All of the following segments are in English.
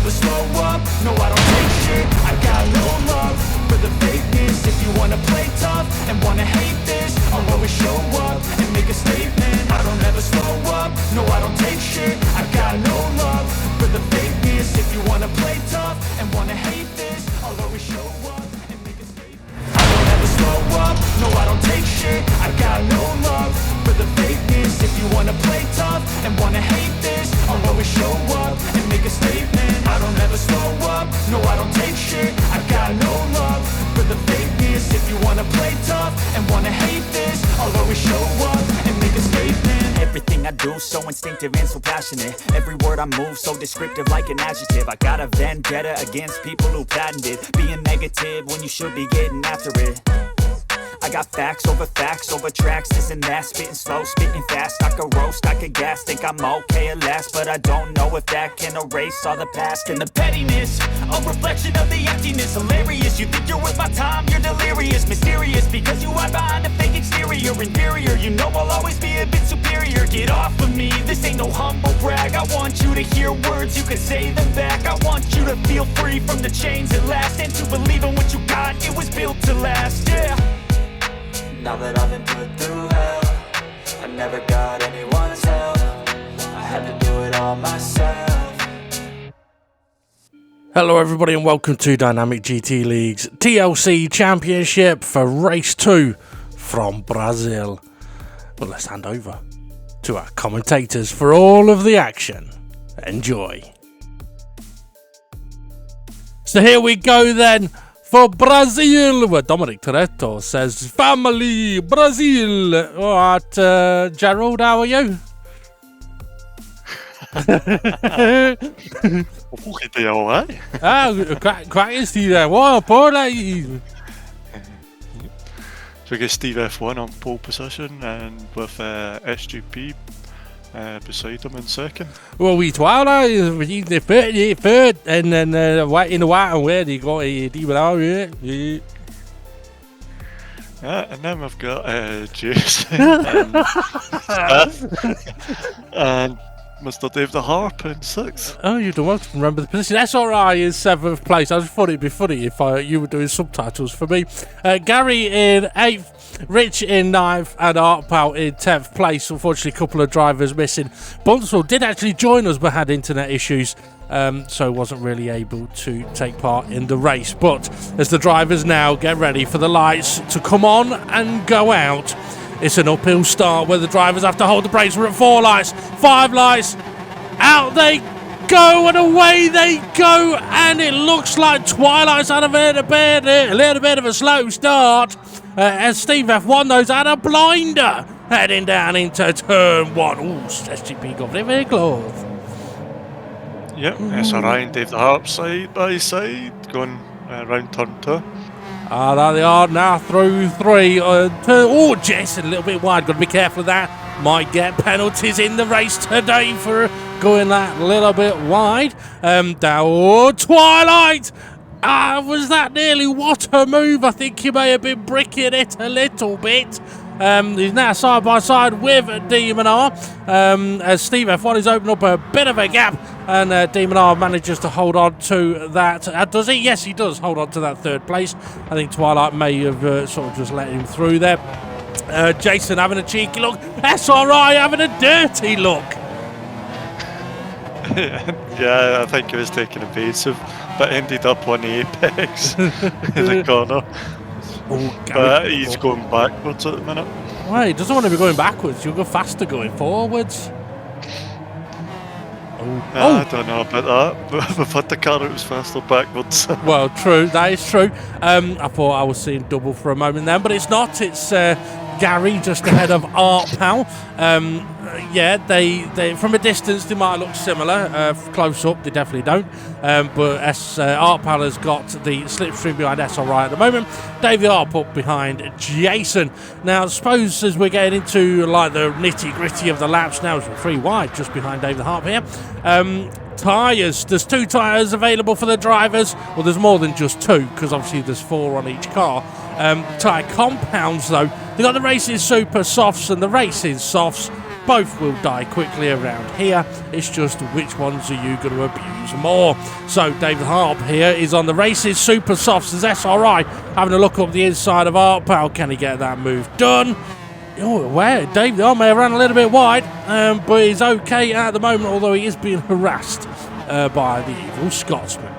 never slow up, no I don't take shit. I got no love for the fakeness. If you wanna play tough and wanna hate this, I'll always show up and make a statement. I don't ever slow up, no I don't take shit. I got no love for the fakeness. If you wanna play tough and wanna hate this, I'll always show up and make a statement. I don't ever slow up, no I don't take shit. I got no love for the fakeness. If you wanna play tough and wanna hate this, I'll always show up and make a statement. I don't ever slow up, no I don't take shit. I got no love for the fakeness. If you wanna play tough and wanna hate this, I'll always show up and make a statement. Everything I do so instinctive and so passionate. Every word I move so descriptive like an adjective. I got a vendetta against people who patented being negative when you should be getting after it. I got facts over tracks, this and that. Spitting slow, spitting fast, I could roast, I could gas. Think I'm okay at last, but I don't know if that can erase all the past. And the pettiness, a reflection of the emptiness. Hilarious, you think you're worth my time, you're delirious. Mysterious, because you hide behind a fake exterior. Inferior, you know I'll always be a bit superior. Get off of me, this ain't no humble brag. I want you to hear words, you can say them back. I want you to feel free from the chains at last, and to believe in what you got, it was built to last, yeah. Now that I've been put through hell, I never got anyone's help. I had to do it all myself. Hello everybody and welcome to Dynamic GT League's TLC Championship for Race 2 from Brazil. But let's hand over to our commentators for all of the action. Enjoy. So here we go then. For Brazil, where Dominic Toretto says, family, Brazil. All right, Gerald, how are you? Fucking alright. Crack is there. What, poor lady. So we get Steve F1 on pole position and with SGP beside him in second. Well, we Twilight is the third, and then in the white and where you got a DBR. Yeah, and then we've got Jason and Mr. Dave the Harp in 6th. Oh, you don't want to remember the position. SRI is 7th place. I just thought it'd be funny if you were doing subtitles for me. Gary in 8th. Rich in 9th and Artpal in 10th place. Unfortunately, a couple of drivers missing. Bunsell did actually join us but had internet issues, so wasn't really able to take part in the race. But as the drivers now get ready for the lights to come on and go out, it's an uphill start where the drivers have to hold the brakes. We're at 4 lights, 5 lights, out they go and away they go, and it looks like Twilight's had a little bit of a slow start. As Steve F1 knows, had a blinder heading down into turn 1. Ooh, SGP got very close. Yep, SRI and Dave the Harp side by side, going around turn 2. There they are now through 3. Jason a little bit wide, got to be careful of that. Might get penalties in the race today for going that little bit wide. Twilight! Was that nearly what a move? I think he may have been bricking it a little bit. He's now side by side with Demon R. As Steve F1 is opening up a bit of a gap, and Demon R manages to hold on to that. Does he? Yes, he does hold on to that 3rd place. I think Twilight may have sort of just let him through there. Jason having a cheeky look. SRI having a dirty look. Yeah, I think he was taking evasive, but ended up on the apex in the corner. But he's going backwards at the minute. Why? He doesn't want to be going backwards. You'll go faster going forwards. I don't know about that, but we've had the car that was faster backwards. Well, true. That is true. I thought I was seeing double for a moment then, but it's not. It's Gary just ahead of Art Pal. Yeah, they from a distance they might look similar. Close up, they definitely don't. But Art Pal has got the slipstream behind SRI at the moment. David Arp up behind Jason. Now, I suppose as we're getting into like the nitty gritty of the laps now, it's 3 wide just behind David Harp here. Tyres, there's 2 tyres available for the drivers. Well, there's more than just 2 because obviously there's 4 on each car. Tyre compounds though, they got the Racing Super Softs and the Racing Softs. Both will die quickly around here. It's just which ones are you going to abuse more? So David Harp here is on the races. Super Softs as SRI having a look up the inside of Artpal. Can he get that move done? Oh, where David Harp may have ran a little bit wide, but he's okay at the moment, although he is being harassed by the evil Scotsman.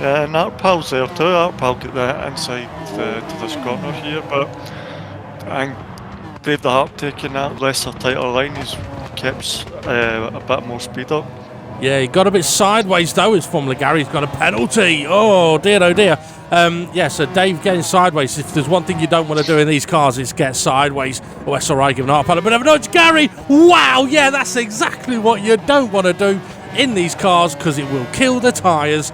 Yeah, and Artpal's there too. Artpal get that inside to this corner here, but I think Dave the Harp taking that lesser tighter line, he's keeps a bit more speed up. Yeah, he got a bit sideways though. His Formula Gary's got a penalty. Oh dear, oh dear. Yeah, so Dave getting sideways. If there's one thing you don't want to do in these cars, it's get sideways. Oh, SRI giving Artpal a bit of a nudge. Gary, wow, yeah, that's exactly what you don't want to do in these cars because it will kill the tyres.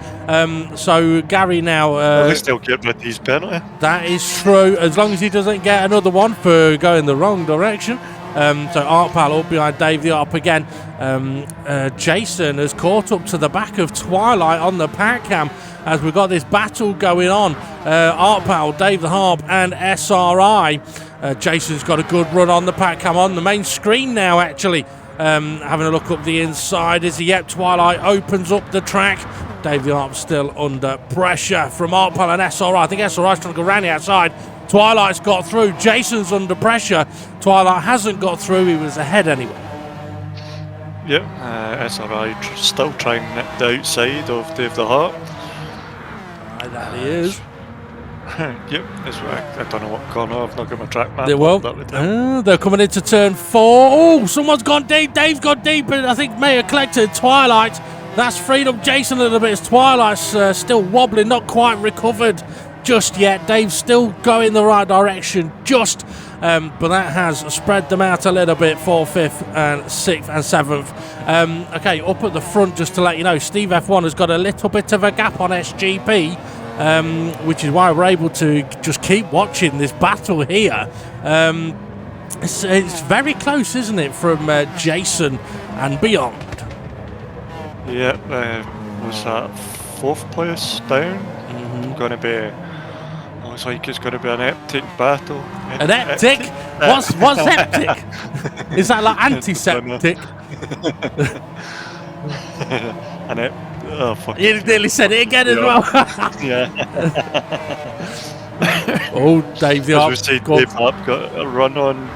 So Gary now... At least they'll get rid of his penalty. That is true, as long as he doesn't get another one for going the wrong direction. So Artpal up behind Dave the Arp again. Jason has caught up to the back of Twilight on the pack cam as we've got this battle going on. Artpal, Dave the Harp and SRI. Jason's got a good run on the pack cam on the main screen now actually. Having a look up the inside as Twilight opens up the track. Dave the Arp still under pressure from Artpal and SRI. I think SRI's trying to go round the outside. Twilight's got through. Jason's under pressure. Twilight hasn't got through. He was ahead anyway. Yep, SRI still trying the outside of Dave the Harp. That he is. Yep, I don't know what corner. I've not got my track map. They're coming into turn 4. Oh, someone's gone deep. Dave's gone deep, but I think may have collected Twilight. That's freed up Jason a little bit as Twilight's still wobbling, not quite recovered just yet. Dave's still going the right direction, but that has spread them out a little bit, 4th, 5th, and 6th and 7th. Okay, up at the front, just to let you know, Steve F1 has got a little bit of a gap on SGP, which is why we're able to just keep watching this battle here. It's very close, isn't it, from Jason and beyond? Yeah, was that 4th place down? Going to be... Looks like it's going to be an epic battle. An eptic? What's eptic? Is that like antiseptic? Oh, fuck. You nearly said it again as well. Yeah. Oh, Dave the Arp. Dave Harp got a run on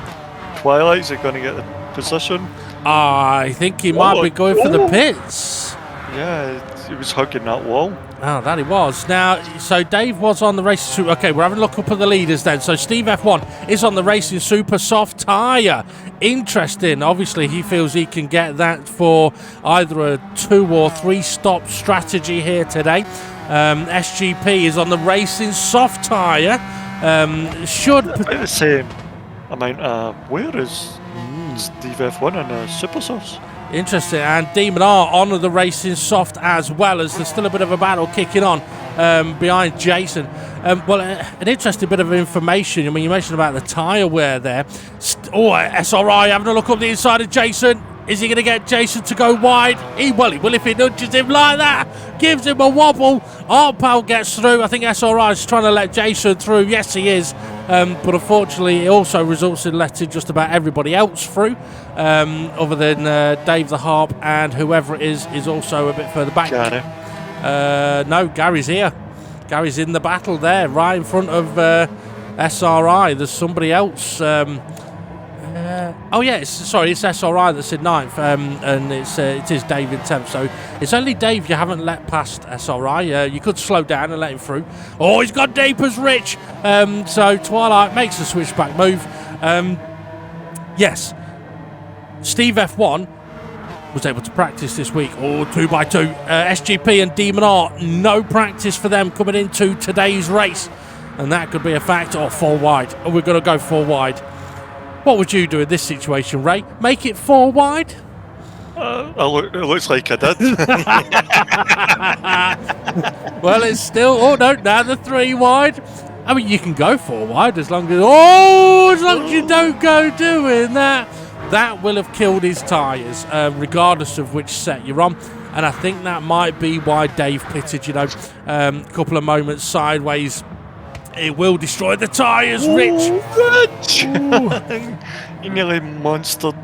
Twilight. Is he going to get the position? I think he might be going for the pits. Yeah, he was hugging that wall. Oh, that he was. Now, so Dave was on the Racing Super... Okay, we're having a look up at the leaders then. So Steve F1 is on the Racing Super Soft tyre. Interesting. Obviously, he feels he can get that for either a 2 or 3 stop strategy here today. SGP is on the Racing Soft tyre. Should... About the same amount of wear as Steve F1 and Super Softs. Interesting, and Demon R on the Racing Soft as well, as there's still a bit of a battle kicking on behind Jason. Well, an interesting bit of information. I mean, you mentioned about the tyre wear there. SRI having a look up the inside of Jason. Is he going to get Jason to go wide? He will if he nudges him like that. Gives him a wobble. Artpal gets through. I think SRI is trying to let Jason through. Yes, he is. But unfortunately, it also results in letting just about everybody else through, other than Dave the Harp and whoever it is also a bit further back. Gary. No, Gary's here. Gary's in the battle there, right in front of SRI. There's somebody else. It's SRI that's in 9th, and it is Dave in 10th. So it's only Dave you haven't let past SRI. You could slow down and let him through. Oh, he's got deep as Rich. So Twilight makes a switchback move. Yes, Steve F1 was able to practice this week. 2x2. SGP and Demon R, no practice for them coming into today's race, and that could be a fact. 4 wide. We're going to go 4 wide. What would you do in this situation, Ray? Make it 4 wide? It looks like I did. Well, it's still... now the 3 wide. I mean, you can go 4 wide as long as you don't go doing that. That will have killed his tyres, regardless of which set you're on. And I think that might be why Dave pitted, a couple of moments sideways It will destroy the tyres, Rich. Rich! You nearly monstered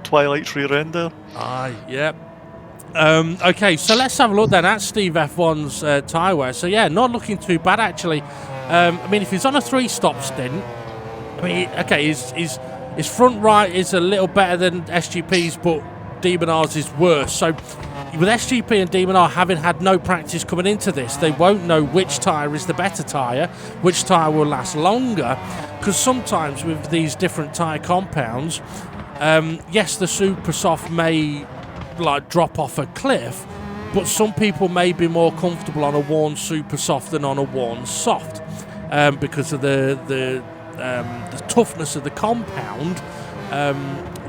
Twilight's rear end there. Aye, yep. Okay, so let's have a look then at Steve F1's tyre wear. So yeah, not looking too bad actually. I mean, if he's on a 3-stop stint, I mean, okay, his front right is a little better than SGP's, but Demonar's is worse. So with SGP and Demonar having had no practice coming into this, they won't know which tyre is the better tyre, which tyre will last longer, because sometimes with these different tyre compounds, yes, the super soft may like drop off a cliff, but some people may be more comfortable on a worn super soft than on a worn soft, because of the toughness of the compound.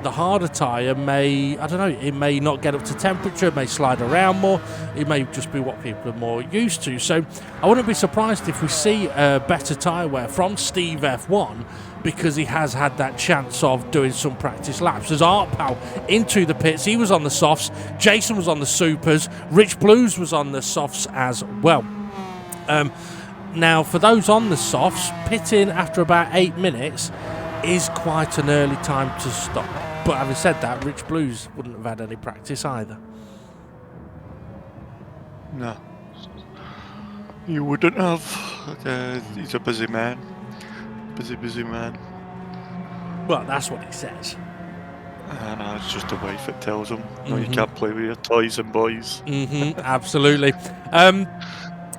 The harder tyre may, I don't know, it may not get up to temperature, it may slide around more, it may just be what people are more used to. So I wouldn't be surprised if we see better tyre wear from Steve F1, because he has had that chance of doing some practice laps. As Art Pal into the pits, he was on the softs, Jason was on the supers, Rich Blues was on the softs as well. Now, for those on the softs, pitting after about 8 minutes is quite an early time to stop. But having said that, Rich Blues wouldn't have had any practice either. No. You wouldn't have. He's a busy man. Busy man. Well, that's what he says. No, it's just the wife that tells him, no, you can't play with your toys and boys. Absolutely.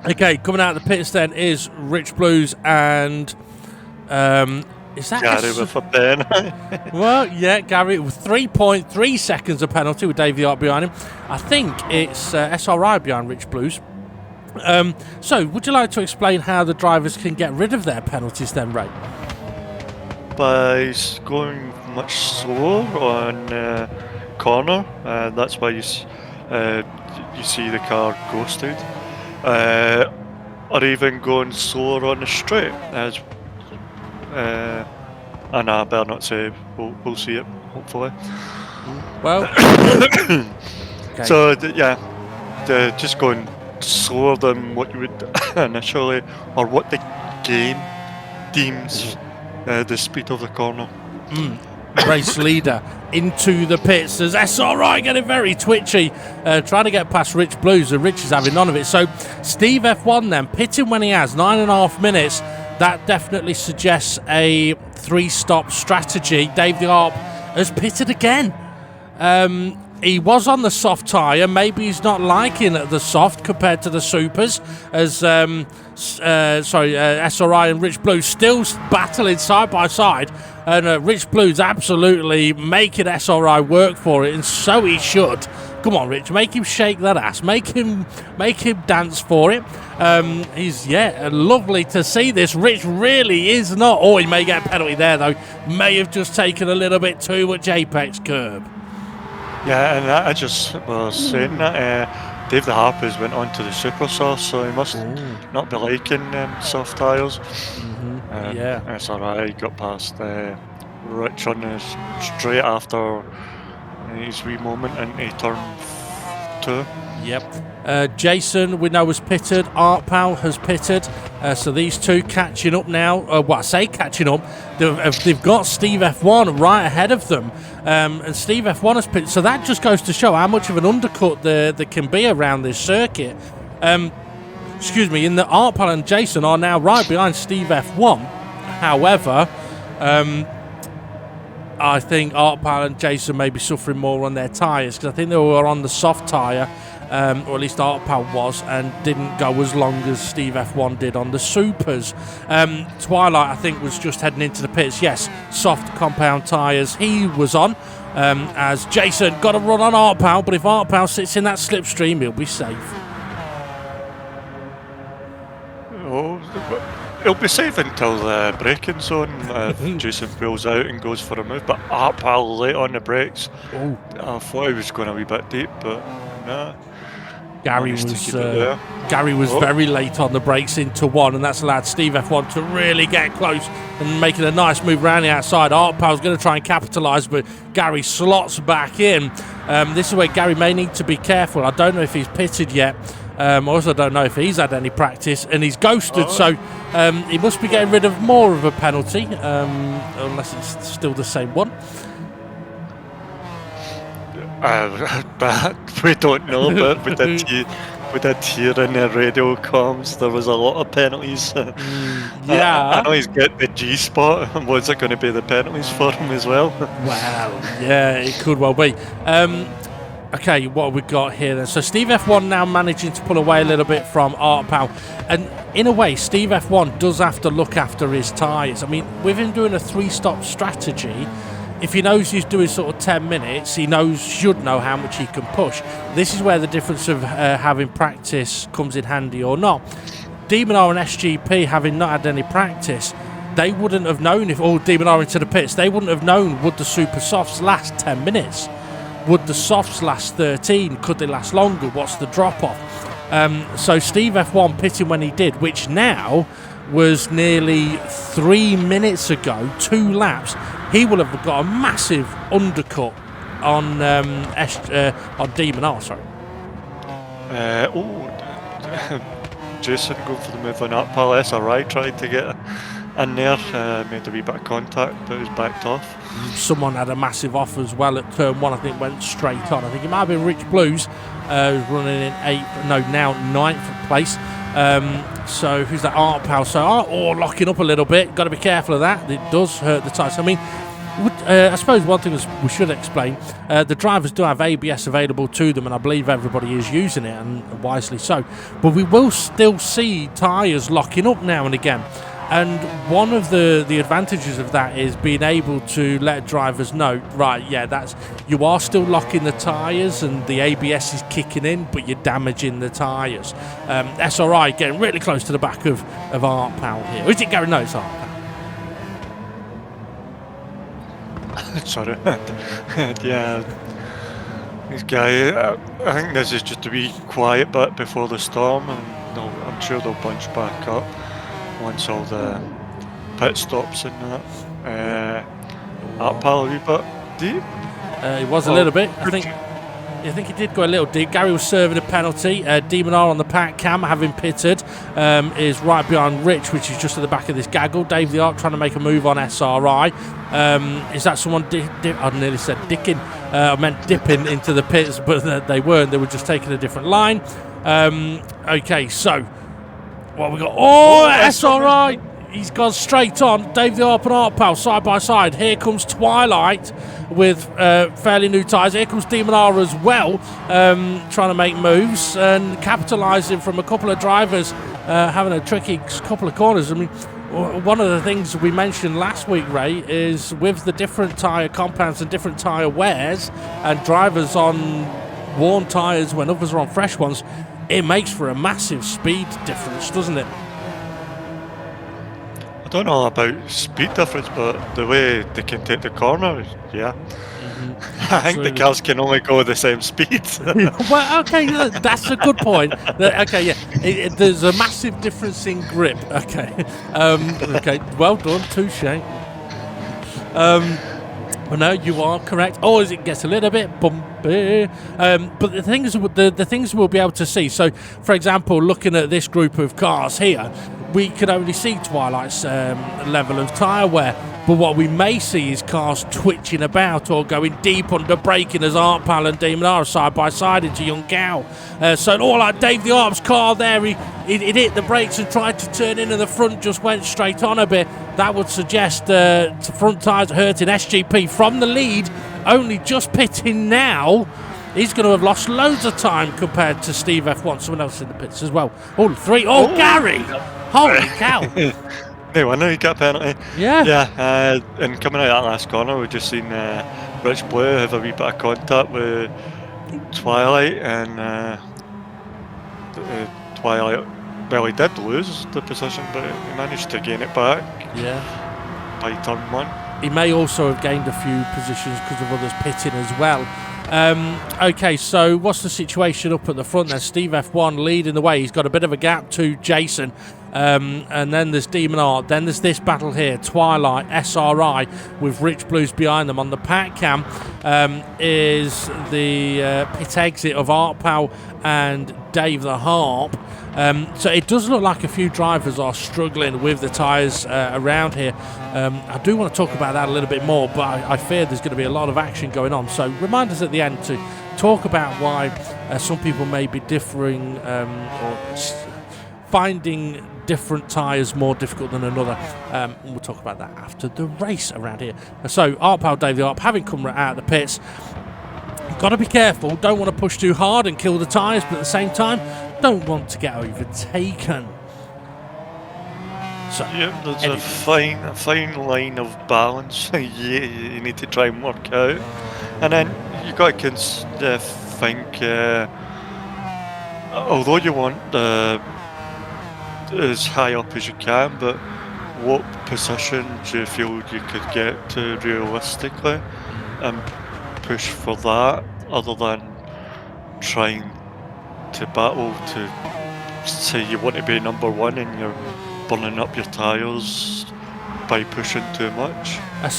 Okay, coming out of the pits then is Rich Blues and... is that Gary with a pen. Well, yeah, Gary with 3.3 seconds of penalty with Dave the Art behind him. I think it's SRI behind Rich Blues. So, would you like to explain how the drivers can get rid of their penalties then, Ray? By going much slower on corner, that's why you see the car ghosted. Or even going slower on the straight, as and I better not say, we'll see it, hopefully. Well, okay. So, just going slower than what you would initially, or what the game deems the speed of the corner. Race leader into the pits as SRI getting very twitchy, trying to get past Rich Blues, and Rich is having none of it. So Steve F1 then pitting when he has 9.5 minutes. That definitely suggests a 3-stop strategy. Dave the Arp has pitted again. He was on the soft tyre. Maybe he's not liking the soft compared to the supers, as SRI and Rich Blues still battling side by side, and Rich Blues absolutely making SRI work for it, and so he should. Come on, Rich, make him shake that ass, make him dance for it. He's lovely to see this. Rich really is not. Oh, he may get a penalty there though. May have just taken a little bit too much apex curb. Yeah, and I just was saying that Dave the Harp has went on to the super soft, so he must not be liking soft tyres. It's alright, got past Rich on the straight after his wee moment into turn 2. Yep. Jason, we know, has pitted. Art Pal has pitted. So these two catching up now. Well, I say catching up. They've got Steve F1 right ahead of them. And Steve F1 has pitted. So that just goes to show how much of an undercut there can be around this circuit. Excuse me. In the Art Pal and Jason are now right behind Steve F1. However, I think Art Pal and Jason may be suffering more on their tyres, because I think they were on the soft tyre, or at least Art Pal was, and didn't go as long as Steve F1 did on the supers. Twilight, I think, was just heading into the pits. Yes, soft compound tyres he was on, as Jason got a run on Art Pal, but if Art Pal sits in that slipstream, he'll be safe. He'll be safe until the braking zone. Jason pulls out and goes for a move, but Art Pal late on the brakes. I thought he was going a wee bit deep, but nah. Gary was very late on the brakes into one, and that's allowed Steve F1 to really get close and making a nice move around the outside. Art Pal's going to try and capitalise, but Gary slots back in. This is where Gary may need to be careful. I don't know if he's pitted yet. I also don't know if he's had any practice, and he's ghosted, so he must be getting rid of more of a penalty, unless it's still the same one. But we don't know, but we did hear in the radio comms there was a lot of penalties. Yeah. I know he's got the G spot. Was it going to be the penalties for him as well? Well, yeah, it could well be. Okay, what have we got here then? So Steve F1 now managing to pull away a little bit from Art Powell. And in a way, Steve F1 does have to look after his tyres. I mean, with him doing a 3-stop strategy, if he knows he's doing sort of 10 minutes, he should know how much he can push. This is where the difference of having practice comes in handy or not. Demon R and SGP, having not had any practice, they wouldn't have known if all Demon R into the pits. They wouldn't have known, would the super softs last 10 minutes? Would the softs last 13? Could they last longer? What's the drop-off? So Steve F1 pitting when he did, which now was nearly 3 minutes ago, 2 laps, he will have got a massive undercut on Demon R, sorry. Jason going for the move on Art Powell. SRI tried to get in there, made a wee bit of contact, but it was backed off. Someone had a massive off as well at turn 1, I think went straight on. I think it might have been Rich Blues, who's running in 9th place. So who's that? Art Powell. So locking up a little bit. Got to be careful of that. It does hurt the tyres. I mean, I suppose one thing we should explain, the drivers do have ABS available to them, and I believe everybody is using it, and wisely so. But we will still see tyres locking up now and again. And one of the advantages of that is being able to let drivers know, right, yeah, you are still locking the tyres and the ABS is kicking in, but you're damaging the tyres. SRI getting really close to the back of Art Powell here. Or is it Gary? No, it's Art Powell. Sorry. Yeah. This guy, I think this is just a wee quiet bit before the storm, and I'm sure they'll bunch back up once all the pit stops and that. Art Powell a wee bit deep. He was a little bit. I think he did go a little deep. Gary was serving a penalty. Demon R on the pack cam, having pitted, is right behind Rich, which is just at the back of this gaggle. Dave the Arc trying to make a move on SRI. Is that someone I nearly said dicking. I meant dipping into the pits, but they weren't. They were just taking a different line. Okay, so what we got? SRI! He's gone straight on. Dave the Arp and Art Powell side by side. Here comes Twilight with fairly new tyres. Here comes Demon R as well, trying to make moves and capitalising from a couple of drivers having a tricky couple of corners. I mean, one of the things we mentioned last week, Ray, is with the different tyre compounds and different tyre wears and drivers on worn tyres when others are on fresh ones, it makes for a massive speed difference, doesn't it? I don't know about speed difference, but the way they can take the corner, yeah. I think the cars can only go the same speed. Well, okay, that's a good point. Okay, yeah, there's a massive difference in grip. Okay, okay, well done, touche. Well, no, you are correct. Or as it gets a little bit bumpy. But the things we'll be able to see. So, for example, looking at this group of cars here, we could only see Twilight's level of tyre wear. But what we may see is cars twitching about or going deep under braking as Art Powell and Demon R side by side into Young Cow. So all like Dave the Arp's car there, he hit the brakes and tried to turn in and the front just went straight on a bit. That would suggest front tyres hurting. SGP from the lead, only just pitting now. He's going to have lost loads of time compared to Steve F1. Someone else in the pits as well. Gary! Holy cow! No, I know he got a penalty. Yeah. Yeah, and coming out of that last corner, we've just seen Rich Blue have a wee bit of contact with Twilight, and Twilight, well, he did lose the position, but he managed to gain it back. Yeah. By turn 1. He may also have gained a few positions because of others pitting as well. Okay, so what's the situation up at the front there? Steve F1 leading the way. He's got a bit of a gap to Jason. and then there's Demon Art. Then there's this battle here, Twilight, SRI, with Rich Blues behind them. On the pack cam is the pit exit of Art Pal and Dave the Harp. So it does look like a few drivers are struggling with the tyres around here. I do want to talk about that a little bit more, but I fear there's going to be a lot of action going on. So remind us at the end to talk about why some people may be differing or finding different tyres more difficult than another. We'll talk about that after the race around here. So Art Pal, Dave the Harp, having come out of the pits, got to be careful. Don't want to push too hard and kill the tyres, but at the same time, don't want to get overtaken. So, yeah, there's a fine line of balance you need to try and work out, and then you got to think. Although you want as high up as you can, but what position do you feel you could get to realistically, and push for that, other than trying to battle to say you want to be number one and you're burning up your tyres by pushing too much. It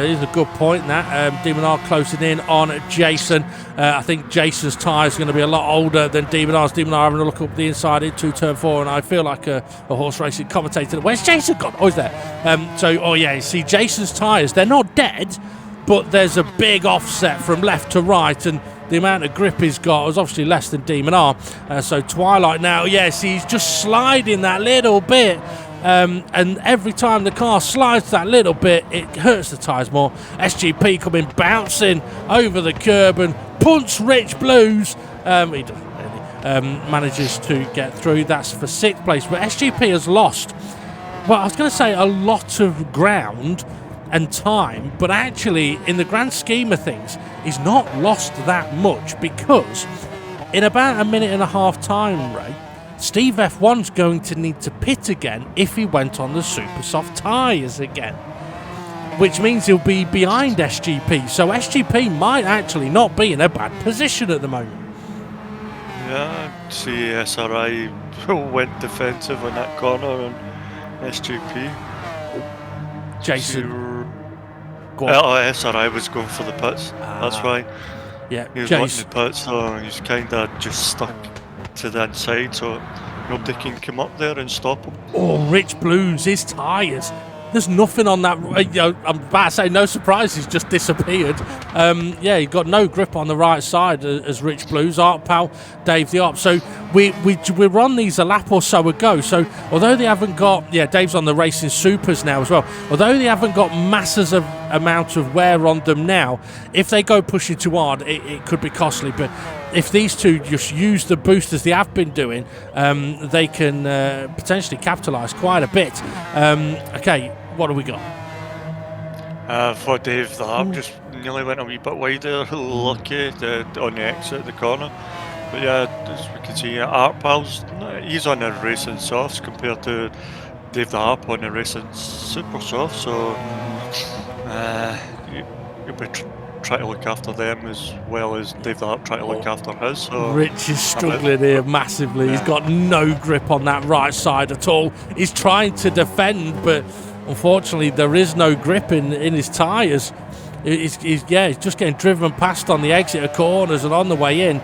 is a good point. That Demon R closing in on Jason. I think Jason's tyre is going to be a lot older than Demon R's. Demon R having a look up the inside into turn 4, and I feel like a horse racing commentator. Where's Jason gone? Oh, he's there. See, Jason's tyres, they're not dead, but there's a big offset from left to right, and the amount of grip he's got is obviously less than Demon R. So Twilight now, yes, he's just sliding that little bit. And every time the car slides that little bit, it hurts the tyres more. SGP coming bouncing over the curb and punts Rich Blues. He doesn't really. Manages to get through. That's for 6th place. But SGP has lost, well, I was going to say a lot of ground and time, but actually, in the grand scheme of things, he's not lost that much, because in about a minute and a half time, Ray, Steve F1's going to need to pit again if he went on the super soft tyres again, which means he'll be behind SGP. So SGP might actually not be in a bad position at the moment. Yeah, see SRI went defensive on that corner, and SGP. Jason. SRI was going for the pits. That's why. Yeah, he was wanting the pits, so he's kind of just stuck to the inside, so nobody can come up there and stop him. Oh, Rich Blues, his tyres. There's nothing on that. I'm about to say no surprise, he's just disappeared. He got no grip on the right side as Rich Blues, Art Pal, Dave the Op. So we're on these a lap or so ago. So although they haven't got, Dave's on the Racing Supers now as well. Although they haven't got masses of amount of wear on them now, if they go pushing too hard, it could be costly. But if these two just use the boost as they have been doing, they can potentially capitalise quite a bit. Okay. What do we got? For Dave the Harp, just nearly went a wee bit wider, lucky on the exit of the corner. But yeah, as we can see, Art Pal's, he's on the racing softs compared to Dave the Harp on the racing super soft, so you'll be trying to look after them as well as Dave the Harp trying to look after his. So Rich is struggling here massively. He's got no grip on that right side at all. He's trying to defend, but unfortunately, there is no grip in his tyres. He's just getting driven past on the exit of corners and on the way in.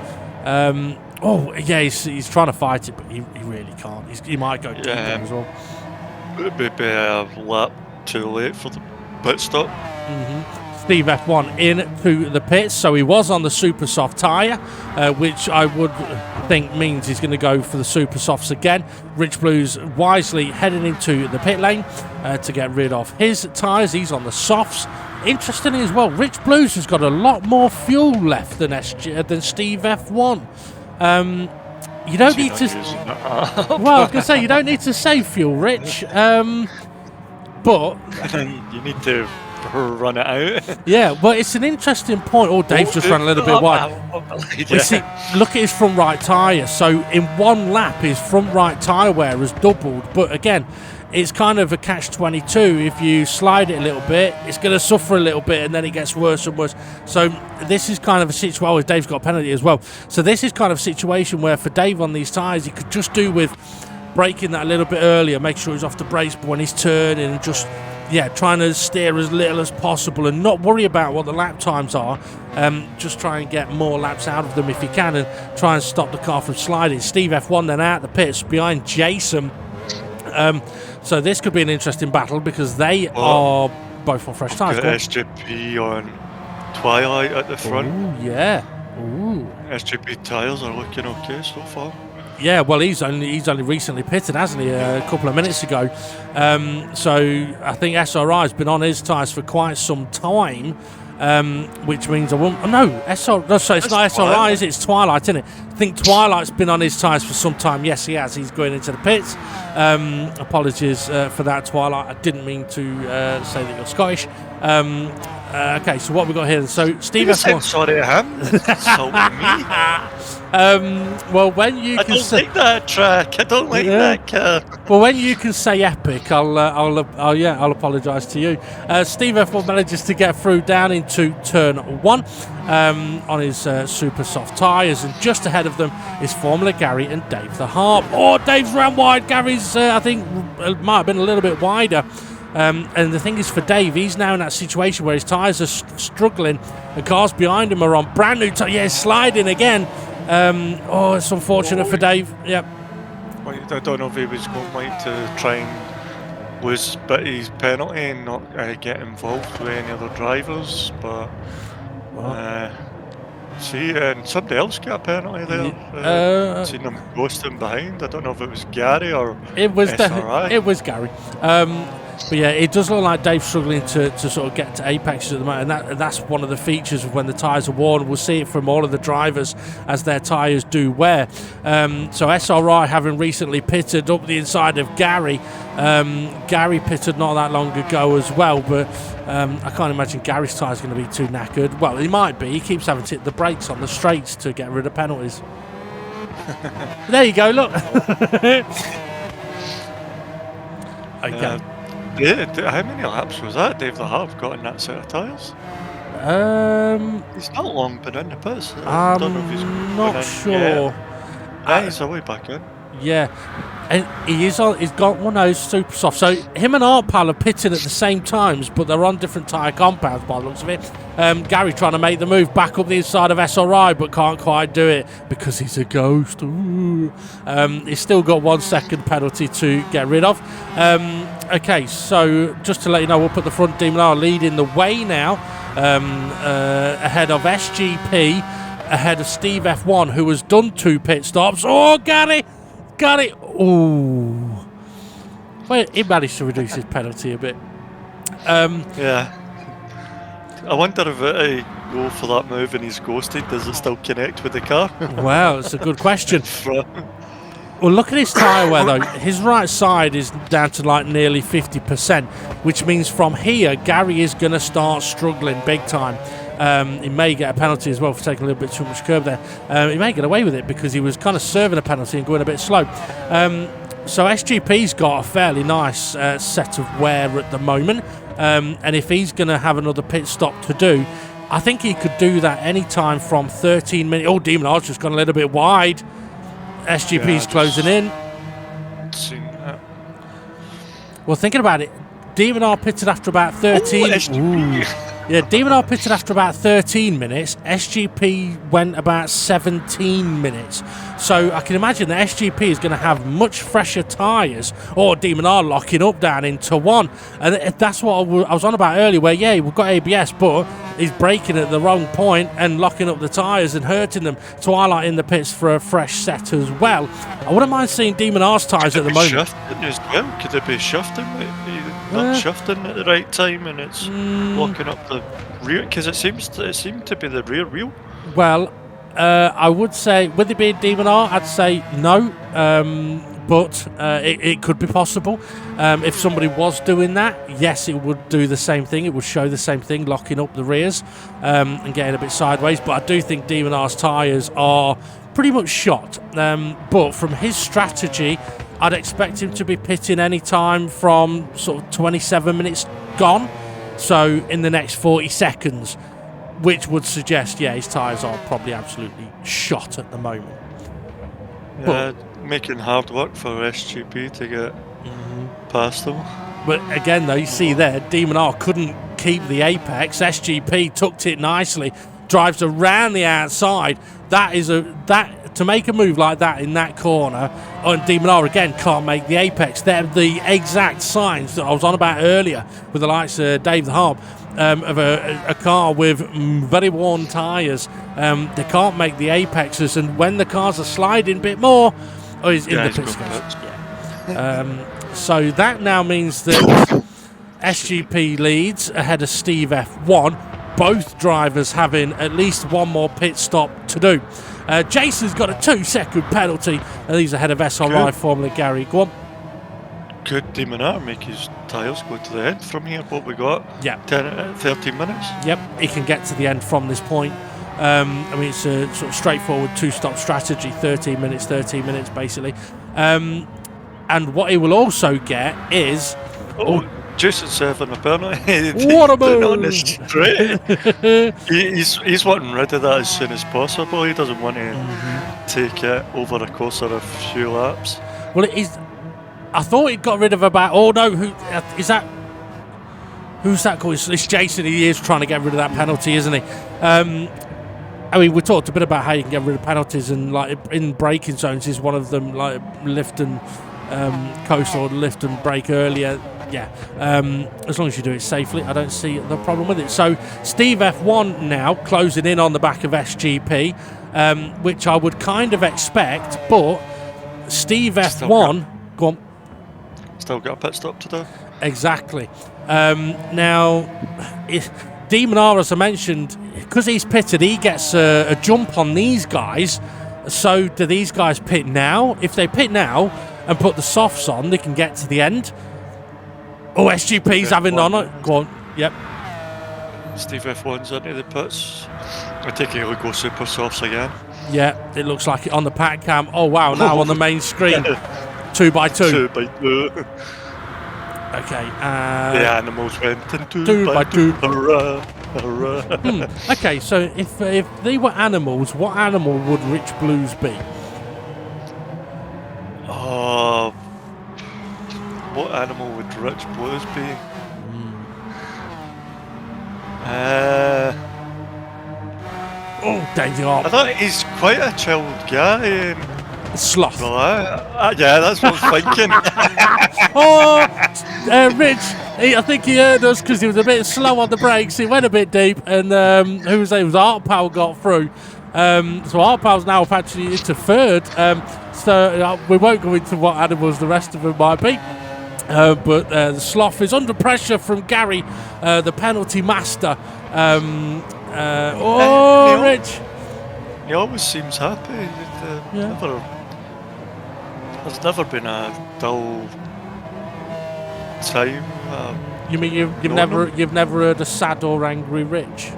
He's trying to fight it, but he really can't. He might go deep as well. Maybe a lap too late for the pit stop. Steve F1 into the pits, so he was on the super soft tyre, which I would think means he's going to go for the super softs again. Rich Blues wisely heading into the pit lane to get rid of his tyres. He's on the softs. Interestingly as well, Rich Blues has got a lot more fuel left than Steve F1. You don't need to. Well, I was going to say you don't need to save fuel, Rich, but you need to run it out. Yeah, but it's an interesting point. Oh, Dave's just run a little bit wide. You see, look at his front right tyre. So in one lap, his front right tyre wear has doubled. But again, it's kind of a catch-22. If you slide it a little bit, it's going to suffer a little bit, and then it gets worse and worse. So this is kind of a situation. Well, Dave's got a penalty as well. So this is kind of a situation where for Dave on these tyres, he could just do with braking that a little bit earlier, make sure he's off the brakes when he's turning, and just trying to steer as little as possible and not worry about what the lap times are. Just try and get more laps out of them if you can, and try and stop the car from sliding. Steve F1 then out the pits behind Jason. So this could be an interesting battle because they are both on fresh tyres. SGP on Twilight at the front. Ooh, yeah. Ooh. SGP tyres are looking okay so far. Yeah, well, he's only recently pitted, hasn't he? A couple of minutes ago. So I think SRI has been on his tyres for quite some time, which means I won't. Oh, no, so it's not SRI, is it? It's Twilight, isn't it? I think Twilight's been on his tyres for some time. Yes, he has. He's going into the pits. Apologies for that, Twilight. I didn't mean to say that you're Scottish. Okay, so what we got here? So Steve F1. Sorry, I am insulting me. Well, when you I can don't like that track. I don't like that car. Well, when you can say epic, I'll apologise to you. Steve F1 manages to get through down into turn 1 on his super soft tyres, and just ahead of them is Formula Gary and Dave the Harp. Oh, Dave's ran wide. Gary's I think might have been a little bit wider. And the thing is, for Dave, he's now in that situation where his tyres are struggling. The cars behind him are on brand new tyres. Yeah, he's sliding again. It's unfortunate for Dave. Yep. I don't know if he was going to try and lose his penalty and not get involved with any other drivers, but and somebody else got a penalty there. Seen them ghosting behind. I don't know if it was Gary or it was SRI. It was Gary. But yeah, it does look like Dave's struggling to sort of get to apexes at the moment, and that's one of the features of when the tyres are worn. We'll see it from all of the drivers as their tyres do wear. So SRI, having recently pitted up the inside of Gary, Gary pitted not that long ago as well, but I can't imagine Gary's tyre's going to be too knackered. Well, he might be. He keeps having to hit the brakes on the straights to get rid of penalties. There you go, look. Okay. How many laps was that Dave the Harp got in that set of tyres? He's not long been in the pits. I don't know if he's not sure. He's away back in. Yeah, and he's got one of those super soft. So him and Art Pal are pitting at the same times, but they're on different tyre compounds by the looks of it. Gary trying to make the move back up the inside of SRI, but can't quite do it because he's a ghost. He's still got 1 second penalty to get rid of. Okay, so just to let you know, we'll put the front Demon R leading the way now, ahead of SGP, ahead of Steve F1, who has done 2 pit stops. Oh, Gary! Ooh. Well, he managed to reduce his penalty a bit. Yeah. I wonder if it go for that move and he's ghosted, does it still connect with the car? Well, it's a good question. Well, look at his tyre wear, though. His right side is down to like nearly 50%, which means from here, Gary is going to start struggling big time. He may get a penalty as well for taking a little bit too much curb there. He may get away with it because he was kind of serving a penalty and going a bit slow. So SGP's got a fairly nice set of wear at the moment. And if he's going to have another pit stop to do, I think he could do that anytime from 13 minutes. Oh, Demon R's just gone a little bit wide. SGP's closing in. Seen that. Well, thinking about it, Demon R pitted after about 13. SGP. Yeah, Demon R pitted after about 13 minutes. SGP went about 17 minutes. So I can imagine that SGP is going to have much fresher tyres, or Demon R locking up down into 1. And that's what I was on about earlier, where, yeah, we've got ABS, but he's braking at the wrong point and locking up the tyres and hurting them. Twilight in the pits for a fresh set as well. I wouldn't mind seeing Demon R's tyres at the moment. Shifting as well? Could it be shifting? Not shifting at the right time and it's locking up the rear, because it seemed to be the rear wheel. Well, I would say, with it being Demon R, I'd say no, but it could be possible. If somebody was doing that, yes, it would do the same thing. It would show the same thing, locking up the rears and getting a bit sideways. But I do think Demon R's tyres are pretty much shot. But from his strategy, I'd expect him to be pitting any time from sort of 27 minutes gone. So in the next 40 seconds, which would suggest, yeah, his tyres are probably absolutely shot at the moment. Yeah, making hard work for SGP to get past them. But again, though, you see there, Demon R couldn't keep the apex. SGP tucked it nicely, drives around the outside. To make a move like that in that corner, and Demon R again can't make the apex. They're the exact signs that I was on about earlier with the likes of Dave the Harp. Of a car with very worn tyres. They can't make the apexes, and when the cars are sliding a bit more, he's in the pit space. So that now means that SGP leads ahead of Steve F1, both drivers having at least one more pit stop to do. Jason's got a 2-second penalty, and he's ahead of SRI Formula Gary. Go on. Could Demon R make his tyres go to the end from here? What we got? 13 minutes? Yep, he can get to the end from this point. I mean, it's a sort of straightforward 2-stop strategy, 13 minutes basically. And what he will also get is... Jason serving a penalty. What a move! On the straight. he's wanting rid of that as soon as possible. He doesn't want to take it over the course of a few laps. Well, it is... I thought he got rid of about... Oh, no, who is that? Who's that called? It's Jason. He is trying to get rid of that penalty, isn't he? I mean, we talked a bit about how you can get rid of penalties, and like in braking zones is one of them, like lift and coast or lift and brake earlier. Yeah, as long as you do it safely, I don't see the problem with it. So Steve F1 now closing in on the back of SGP, which I would kind of expect, but Steve F1... Go on. Still got a pit stop to do. Exactly. Now, Demon R, as I mentioned, because he's pitted, he gets a jump on these guys. So do these guys pit now? If they pit now and put the softs on, they can get to the end. Oh, SGP's having on it. Go on. Yep. Steve F1's into the pits. I think he'll go super softs again. Yeah, it looks like it on the pack cam. Oh, wow, now on the main screen. 2x2. 2x2. Okay. The animals went in 2x2. Hurrah, hurrah. Okay, so if they were animals, what animal would Rich Blues be? Oh, what animal would Rich Blues be? Dave the Harp. I thought he's quite a chilled guy. Sloth. Yeah, that's what I was thinking. Rich, I think he heard us because he was a bit slow on the brakes. He went a bit deep, and who was there? It was Art Powell got through. So Art Powell's now actually into third. So we won't go into what animals the rest of them might be. But the Sloth is under pressure from Gary, the penalty master. Rich. He always seems happy. There's never been a dull time. You mean you've never heard a sad or angry Rich?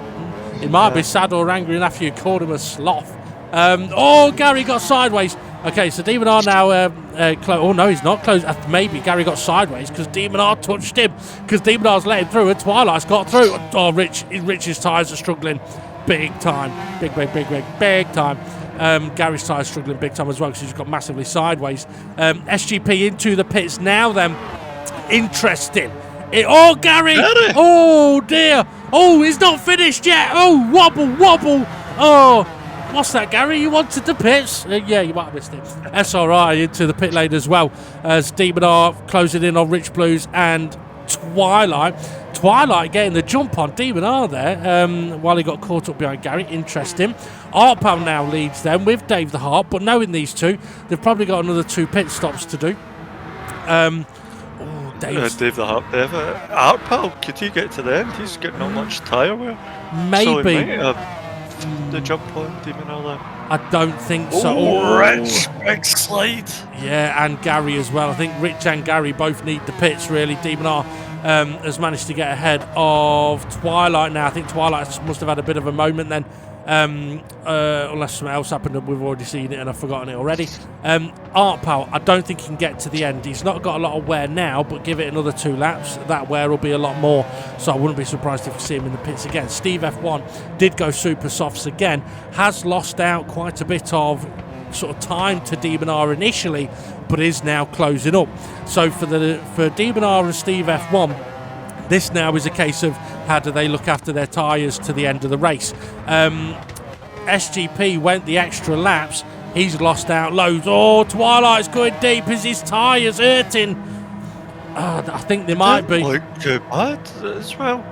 He might be sad or angry enough you called him a sloth. Gary got sideways. Okay, so Demon R now no, he's not close. Maybe Gary got sideways because Demon R touched him, because Demon R's let him through and Twilight's got through. Oh, Rich's tyres are struggling big time. Big time. Gary's tyres struggling big time as well because he's got massively sideways. SGP into the pits now then. Interesting. Gary! Oh, dear. Oh, he's not finished yet. Oh, wobble. Oh, what's that, Gary? You wanted the pits? Yeah, you might have missed it. SRI into the pit lane as well as Demon R closing in on Rich Blues and Twilight. Twilight getting the jump on Demon R there while he got caught up behind Gary. Interesting. Arpal now leads them with Dave the Harp, but knowing these two, they've probably got another 2 pit stops to do. Dave the Harp there. Arpal, could he get to the end? He's got not much tyre wear. Maybe. So he might have the jump on Demon R there. I don't think so. Rich, big slide. Yeah, and Gary as well. I think Rich and Gary both need the pits, really. Demon R has managed to get ahead of Twilight now. I think Twilight must have had a bit of a moment then. Unless something else happened and we've already seen it and I've forgotten it already. Art Powell, I don't think he can get to the end. He's not got a lot of wear now, but give it another 2 laps, that wear will be a lot more. So I wouldn't be surprised if we see him in the pits again. Steve F1 did go super softs again, has lost out quite a bit of sort of time to DeMonar initially, but is now closing up. So for DeMonar and Steve F1, this now is a case of how do they look after their tyres to the end of the race. SGP went the extra laps. He's lost out loads. Oh, Twilight's going deep. Is his tyres hurting? I think they might be. Look too bad as well.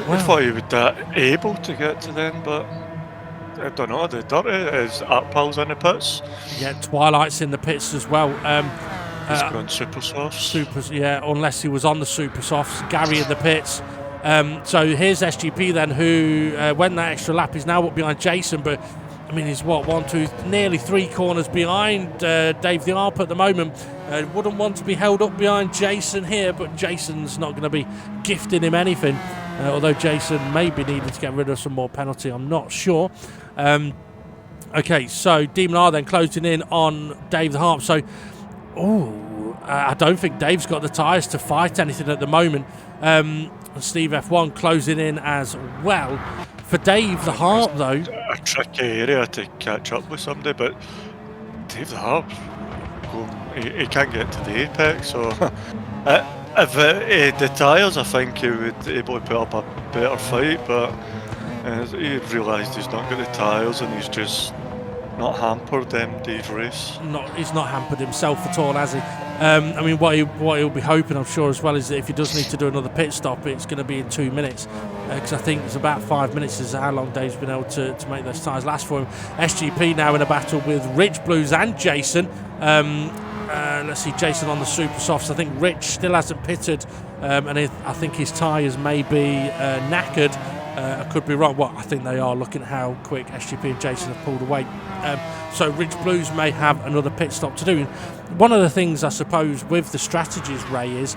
I thought he would able to get to them, but I don't know. The dirty is Artpal's in the pits. Yeah, Twilight's in the pits as well. He's gone super softs. Supers, yeah, unless he was on the super softs. Gary in the pits. So here's SGP then, who went that extra lap. He's now up behind Jason, but I mean, he's nearly 3 corners behind Dave the Arp at the moment. Wouldn't want to be held up behind Jason here, but Jason's not going to be gifting him anything. Although Jason may be needing to get rid of some more penalty, I'm not sure. Okay, so DeMonar then closing in on Dave the Harp. So, I don't think Dave's got the tyres to fight anything at the moment. Steve F1 closing in as well. For Dave the Harp, though, a tricky area to catch up with somebody, but Dave the Harp, he can't get to the apex. So, if the tyres, I think he would be able to put up a better fight. But he realised he's not got the tyres, and he's just not hampered Day's race. He's not hampered himself at all, has he? I mean, what he'll be hoping, I'm sure, as well, is that if he does need to do another pit stop, it's going to be in 2 minutes. Because I think it's about 5 minutes is how long Dave's been able to make those tyres last for him. SGP now in a battle with Rich Blues and Jason. Let's see, Jason on the super softs. I think Rich still hasn't pitted, and I think his tyres may be knackered. I could be wrong. Well, I think they are, looking at how quick SGP and Jason have pulled away. So Rich Blues may have another pit stop to do. One of the things, I suppose, with the strategies, Ray, is,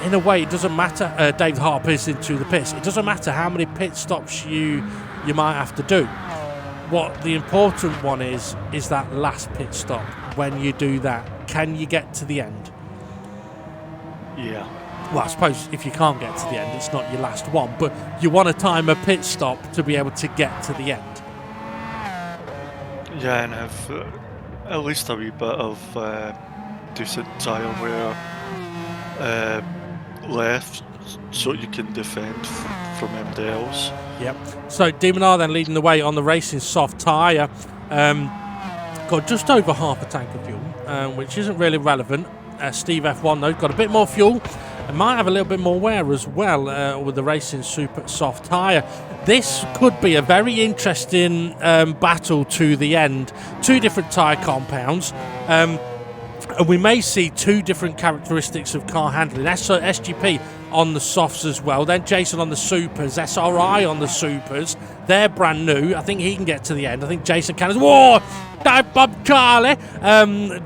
in a way, it doesn't matter. Dave Harp is into the pits. It doesn't matter how many pit stops you might have to do. What the important one is that last pit stop. When you do that, can you get to the end? Yeah. Well, I suppose if you can't get to the end, it's not your last one, but you want to time a pit stop to be able to get to the end. Yeah, and have at least a wee bit of decent tyre wear left, so you can defend from MDLs. Yep. So DeMonar then leading the way on the racing soft tyre. Got just over half a tank of fuel, which isn't really relevant. Steve F1 though got a bit more fuel. It might have a little bit more wear as well with the racing super soft tyre. This could be a very interesting battle to the end. 2 different tyre compounds. And we may see 2 different characteristics of car handling. SGP on the softs as well. Then Jason on the supers. SRI on the supers. They're brand new. I think he can get to the end. I think Jason can as well. Dive Bob Charlie.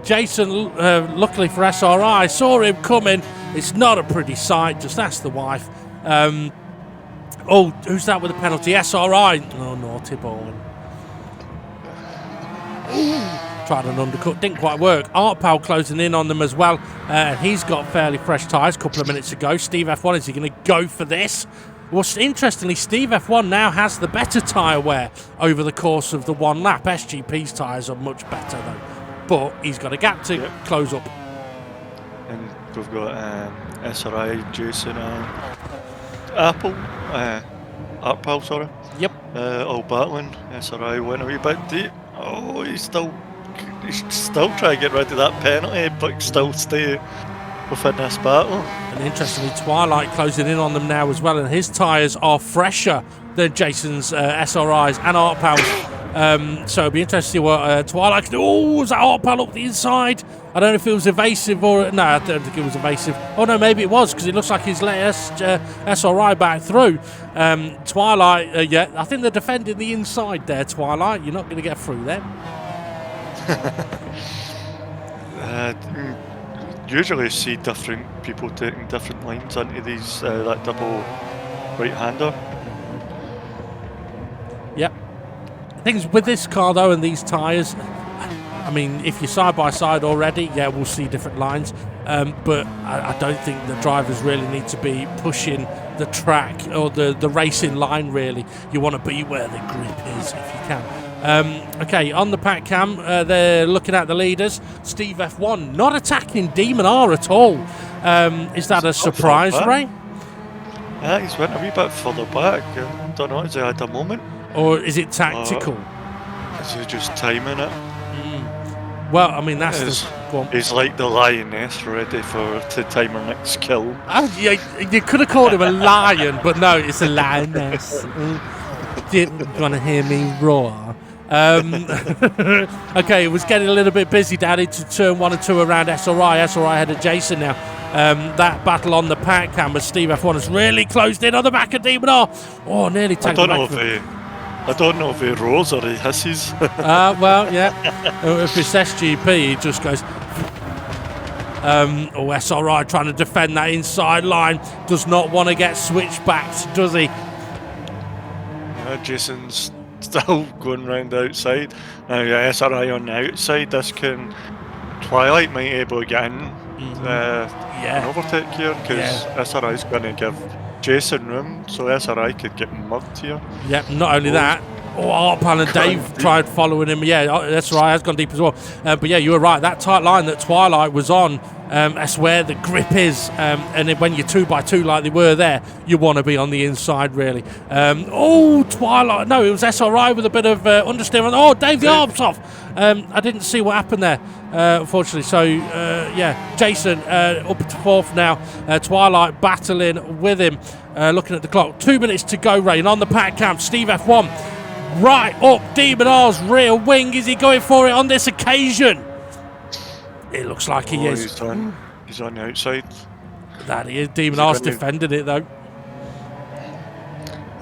Jason, luckily for SRI, saw him coming. It's not a pretty sight. Just ask the wife. Who's that with a penalty? SRI. Oh, naughty boy. Tried an undercut, didn't quite work. Artpal closing in on them as well, and he's got fairly fresh tyres a couple of minutes ago. Steve F1, is he going to go for this? Well, interestingly, Steve F1 now has the better tyre wear over the course of the one lap. SGP's tyres are much better though, but he's got a gap to close up. And we've got SRI, Jason, and Artpal, sorry. Yep. All battling. SRI went a wee bit deep. Oh, he's still trying to get rid of that penalty, but still stay within this battle. And interestingly, Twilight closing in on them now as well, and his tyres are fresher than Jason's SRIs and Artpal's. So it'll be interesting to see what Twilight can do. Oh, was that Artpal up the inside? I don't know if it was evasive or... No, I don't think it was evasive. Oh, no, maybe it was, because it looks like he's let SRI back through. Twilight, I think they're defending the inside there, Twilight. You're not going to get through them. Usually see different people taking different lines into these that double right-hander. Yep. Things with this car though and these tyres, I mean, if you're side by side already, yeah, we'll see different lines. But I don't think the drivers really need to be pushing the track or the racing line really. You want to be where the grip is if you can. Okay, on the pack cam, they're looking at the leaders. Steve F1 not attacking Demon R at all. Is that a surprise, Ray? Yeah, he's went a wee bit further back. Don't know, has he had a moment? Or is it tactical? Is he just timing it? Well, I mean, that's He's like the lioness, ready to time her next kill. You could have called him a lion, but no, it's a lioness. Didn't want to hear me roar. Okay, it was getting a little bit busy down into turn 1 and 2 around SRI. SRI had a Jason now. That battle on the pack cam with Steve F1 has really closed in on the back of Demon R. Oh, nearly tagged him back. I don't know if he roars or he hisses. Well, yeah. If it's SGP, he just goes. SRI trying to defend that inside line. Does not want to get switchbacks, does he? Jason's still going round the outside. Now, SRI on the outside. This can. Twilight might be able to get in and overtake here because SRI's going to give Jason room, so SRI could get mugged here. Yep, not only that. Artpal and Dave tried following him. Yeah, SRI has gone deep as well. But yeah, you were right. That tight line that Twilight was on, that's where the grip is. And when you're 2x2 like they were there, you want to be on the inside, really. Twilight. No, it was SRI with a bit of understeer. Oh, Dave, the arms off. I didn't see what happened there, unfortunately. So, Jason up to 4th now. Twilight battling with him. Looking at the clock. 2 minutes to go, Ray. And on the pack camp, Steve F1 right up Demon R's rear wing. Is he going for it on this occasion? It looks like he is. He's on the outside. That he is. Demon R's defending it, though.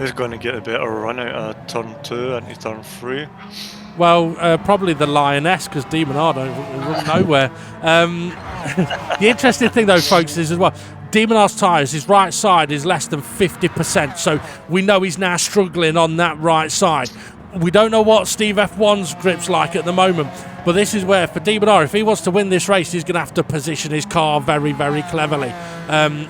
He's going to get a better run out of turn 2 into turn 3. Well, probably the lioness, because Demon R don't run nowhere. The interesting thing, though, folks, is as well, Demon R's tyres, his right side is less than 50%, so we know he's now struggling on that right side. We don't know what Steve F1's grip's like at the moment, but this is where, for Demon R, if he wants to win this race, he's going to have to position his car very, very cleverly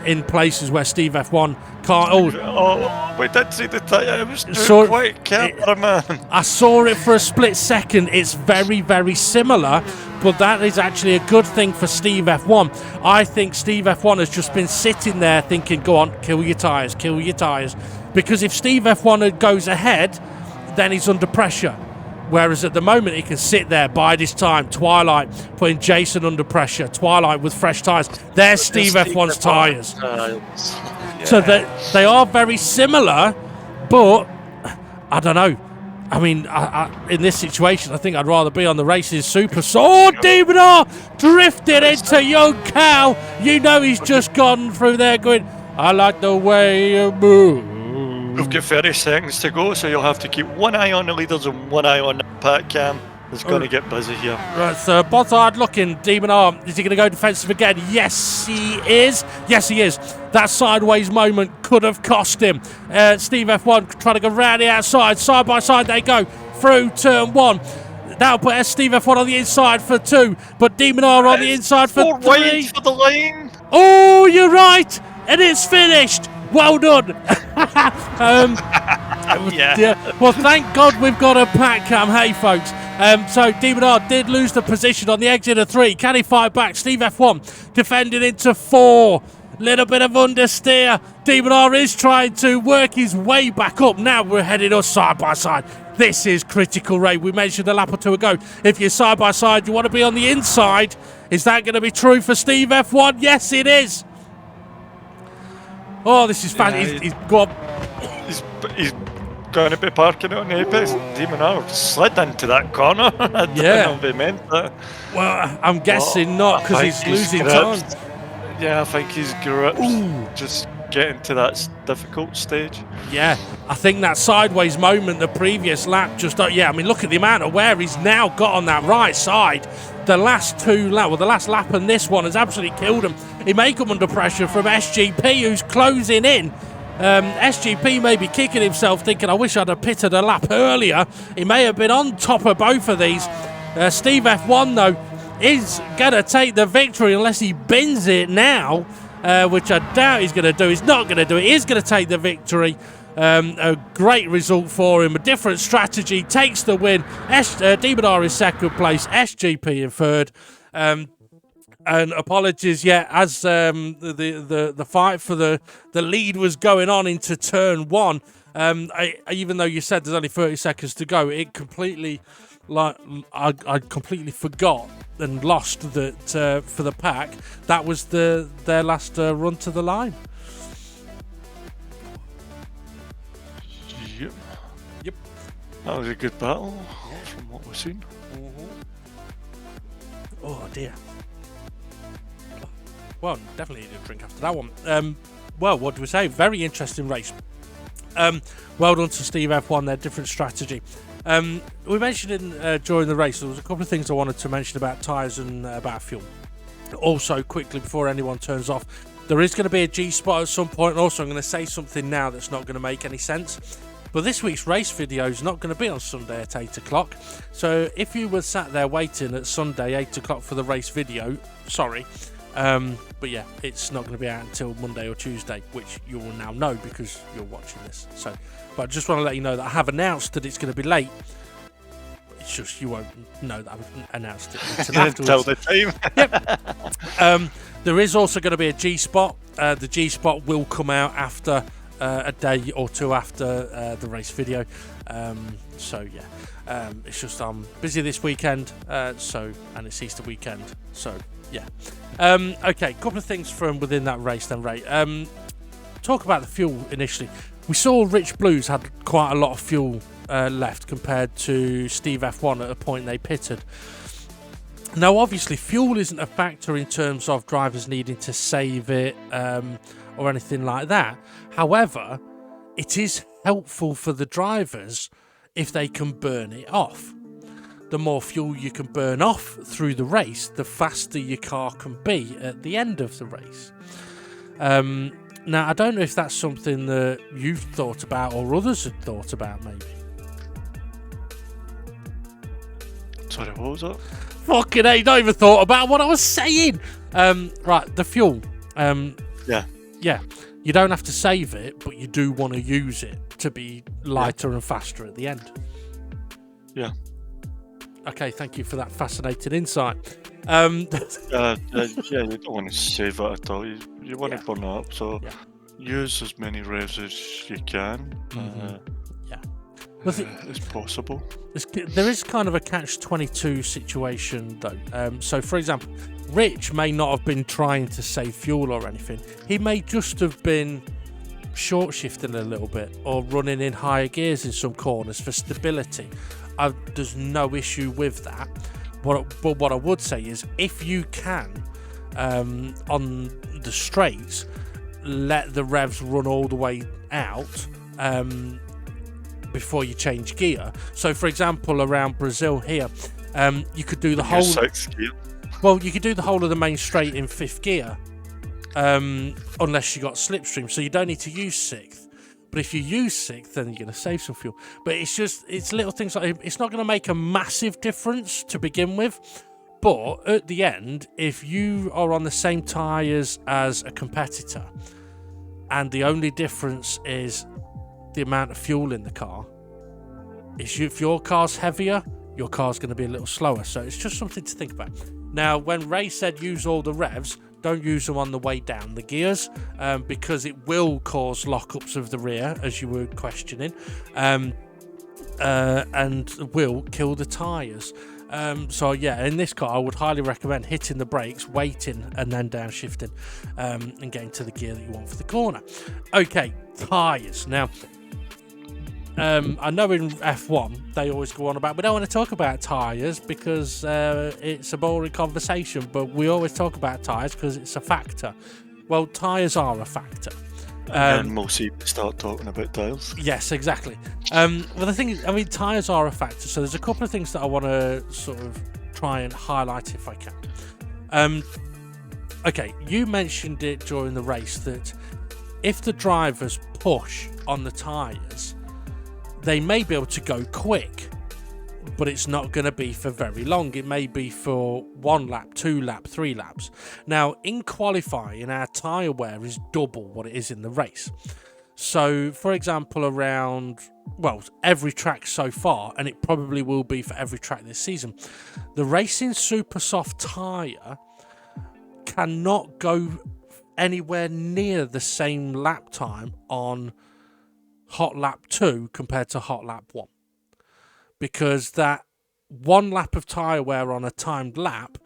in places where Steve F1 can't. We did see the tyre. It was too quick, cameraman. I saw it for a split second. It's very, very similar, but that is actually a good thing for Steve F1. I think Steve F1 has just been sitting there thinking, go on, kill your tyres. Because if Steve F1 goes ahead, then he's under pressure. Whereas at the moment, he can sit there, bide his time. Twilight putting Jason under pressure. Twilight with fresh tyres. There's Steve F1's tyres. Yeah. So they are very similar, but I don't know. I mean, in this situation, I think I'd rather be on the race's super. Demon R drifted into Young Cow. You know he's just gone through there going, I like the way you move. We've got 30 seconds to go, so you'll have to keep one eye on the leaders and one eye on the pack cam. It's going to get busy here. Right, so Bothard looking. Demon R, is he going to go defensive again? Yes, he is. That sideways moment could have cost him. Steve F1 trying to go round the outside. Side by side they go through turn 1. That'll put Steve F1 on the inside for 2, but Demon R on the inside for 3. Wide for the line. Oh, you're right. And it's finished. Well done. Yeah. Well, thank God we've got a pack cam. Hey, folks. So Demon R did lose the position on the exit of 3. Can he fight back? Steve F1 defending into 4. Little bit of understeer. Demon R is trying to work his way back up. Now we're heading us side by side. This is critical, Ray. We mentioned a lap or 2 ago. If you're side by side, you want to be on the inside. Is that going to be true for Steve F1? Yes, it is. Oh, this is fun. He's gone. He's going to be parking it on the apex. Demon R slid into that corner. I don't know if he meant that. Well, I'm guessing not, because he's losing time. Yeah, I think he's gripped. Just getting to that difficult stage. Yeah, I think that sideways moment the previous lap just... I mean, look at the amount of wear he's now got on that right side. The last 2 laps, the last lap and this one has absolutely killed him. He may come under pressure from SGP, who's closing in. SGP may be kicking himself, thinking, I wish I'd have pitted a lap earlier. He may have been on top of both of these. Steve F1, though, is going to take the victory unless he bins it now, which I doubt he's going to do. He's not going to do it. He is going to take the victory. A great result for him. A different strategy takes the win. Demonar in second place. SGP in third. And apologies, as the fight for the lead was going on into turn one, even though you said there's only 30 seconds to go, it completely, I completely forgot and lost that for the pack, that was their last run to the line. Yep. That was a good battle from what we've seen. Oh dear. Well, definitely need a drink after that one. Well, what do we say? Very interesting race. Well done to Steve F1, their different strategy. We mentioned during the race, there was a couple of things I wanted to mention about tyres and about fuel. Also, quickly, before anyone turns off, there is going to be a G-spot at some point. And also, I'm going to say something now that's not going to make any sense. But this week's race video is not going to be on Sunday at 8 o'clock. So if you were sat there waiting at Sunday, 8 o'clock for the race video, sorry. But yeah, it's not going to be out until Monday or Tuesday, which you will now know because you're watching this. So, but I just want to let you know that I have announced that it's going to be late. It's just you won't know that I've announced it until afterwards. Tell the team. Yep. There is also going to be a G-spot. The G-spot will come out after a day or two after the race video. So yeah, it's just I'm busy this weekend. And it's Easter weekend. So yeah. Okay, couple of things from within that race then, Ray. Talk about the fuel initially. We saw Rich Blues had quite a lot of fuel left compared to Steve F1 at a point they pitted. Now, obviously, fuel isn't a factor in terms of drivers needing to save it or anything like that. However, it is helpful for the drivers if they can burn it off. The more fuel you can burn off through the race, the faster your car can be at the end of the race. Now, I don't know if that's something that you've thought about or others had thought about, maybe. Sorry, what was that? Fucking hell, you not even thought about what I was saying. Right, the fuel. Yeah. You don't have to save it, but you do want to use it to be lighter and faster at the end. Yeah. Okay, thank you for that fascinating insight. Yeah, you don't want to save it at all. You want to burn it up, so use as many revs as you can. As possible. There is kind of a catch-22 situation, though. So, for example, Rich may not have been trying to save fuel or anything. He may just have been short-shifting a little bit or running in higher gears in some corners for stability. There's no issue with that. But what I would say is, if you can, on the straights, let the revs run all the way out before you change gear. So, for example, around Brazil here, you could do the whole. Sixth gear. Well, you could do the whole of the main straight in fifth gear, unless you got slipstream. So you don't need to use sixth. But if you use sixth, then you're going to save some fuel. But it's little things like it's not going to make a massive difference to begin with. But at the end, if you are on the same tyres as a competitor, and the only difference is the amount of fuel in the car, if your car's heavier, your car's going to be a little slower. So it's just something to think about. Now, when Ray said use all the revs, don't use them on the way down the gears because it will cause lockups of the rear, as you were questioning, and will kill the tyres. So yeah, in this car, I would highly recommend hitting the brakes, waiting, and then downshifting and getting to the gear that you want for the corner. Okay, tyres. Now, I know in F1 they always go on about we don't want to talk about tyres because it's a boring conversation, but we always talk about tyres because it's a factor. Well, tyres are a factor. And then most people start talking about tyres. Yes, exactly. Well, the thing is, I mean, tyres are a factor, so there's a couple of things that I want to sort of try and highlight if I can. Okay, you mentioned it during the race that if the drivers push on the tyres, they may be able to go quick, but it's not going to be for very long. It may be for 1 lap, 2 lap, 3 laps. Now, in qualifying, our tyre wear is double what it is in the race. So, for example, around, well, every track so far, and it probably will be for every track this season, the Racing Super Soft tyre cannot go anywhere near the same lap time on Hot Lap 2 compared to Hot Lap 1. Because that one lap of tyre wear on a timed lap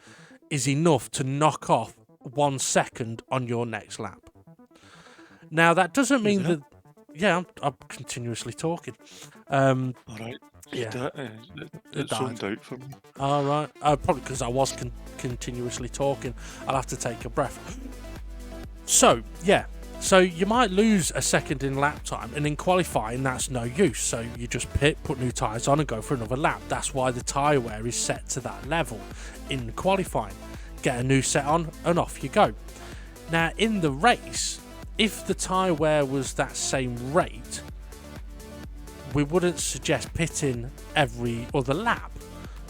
is enough to knock off 1 second on your next lap. Now, that doesn't mean that... Yeah, I'm continuously talking. All right. Yeah. It zoned out for me. All right. Probably because I was continuously talking. I'll have to take a breath. So, yeah. So you might lose a second in lap time, and in qualifying, that's no use. So you just put new tyres on and go for another lap. That's why the tyre wear is set to that level in qualifying. Get a new set on, and off you go. Now, in the race, if the tyre wear was that same rate, we wouldn't suggest pitting every other lap.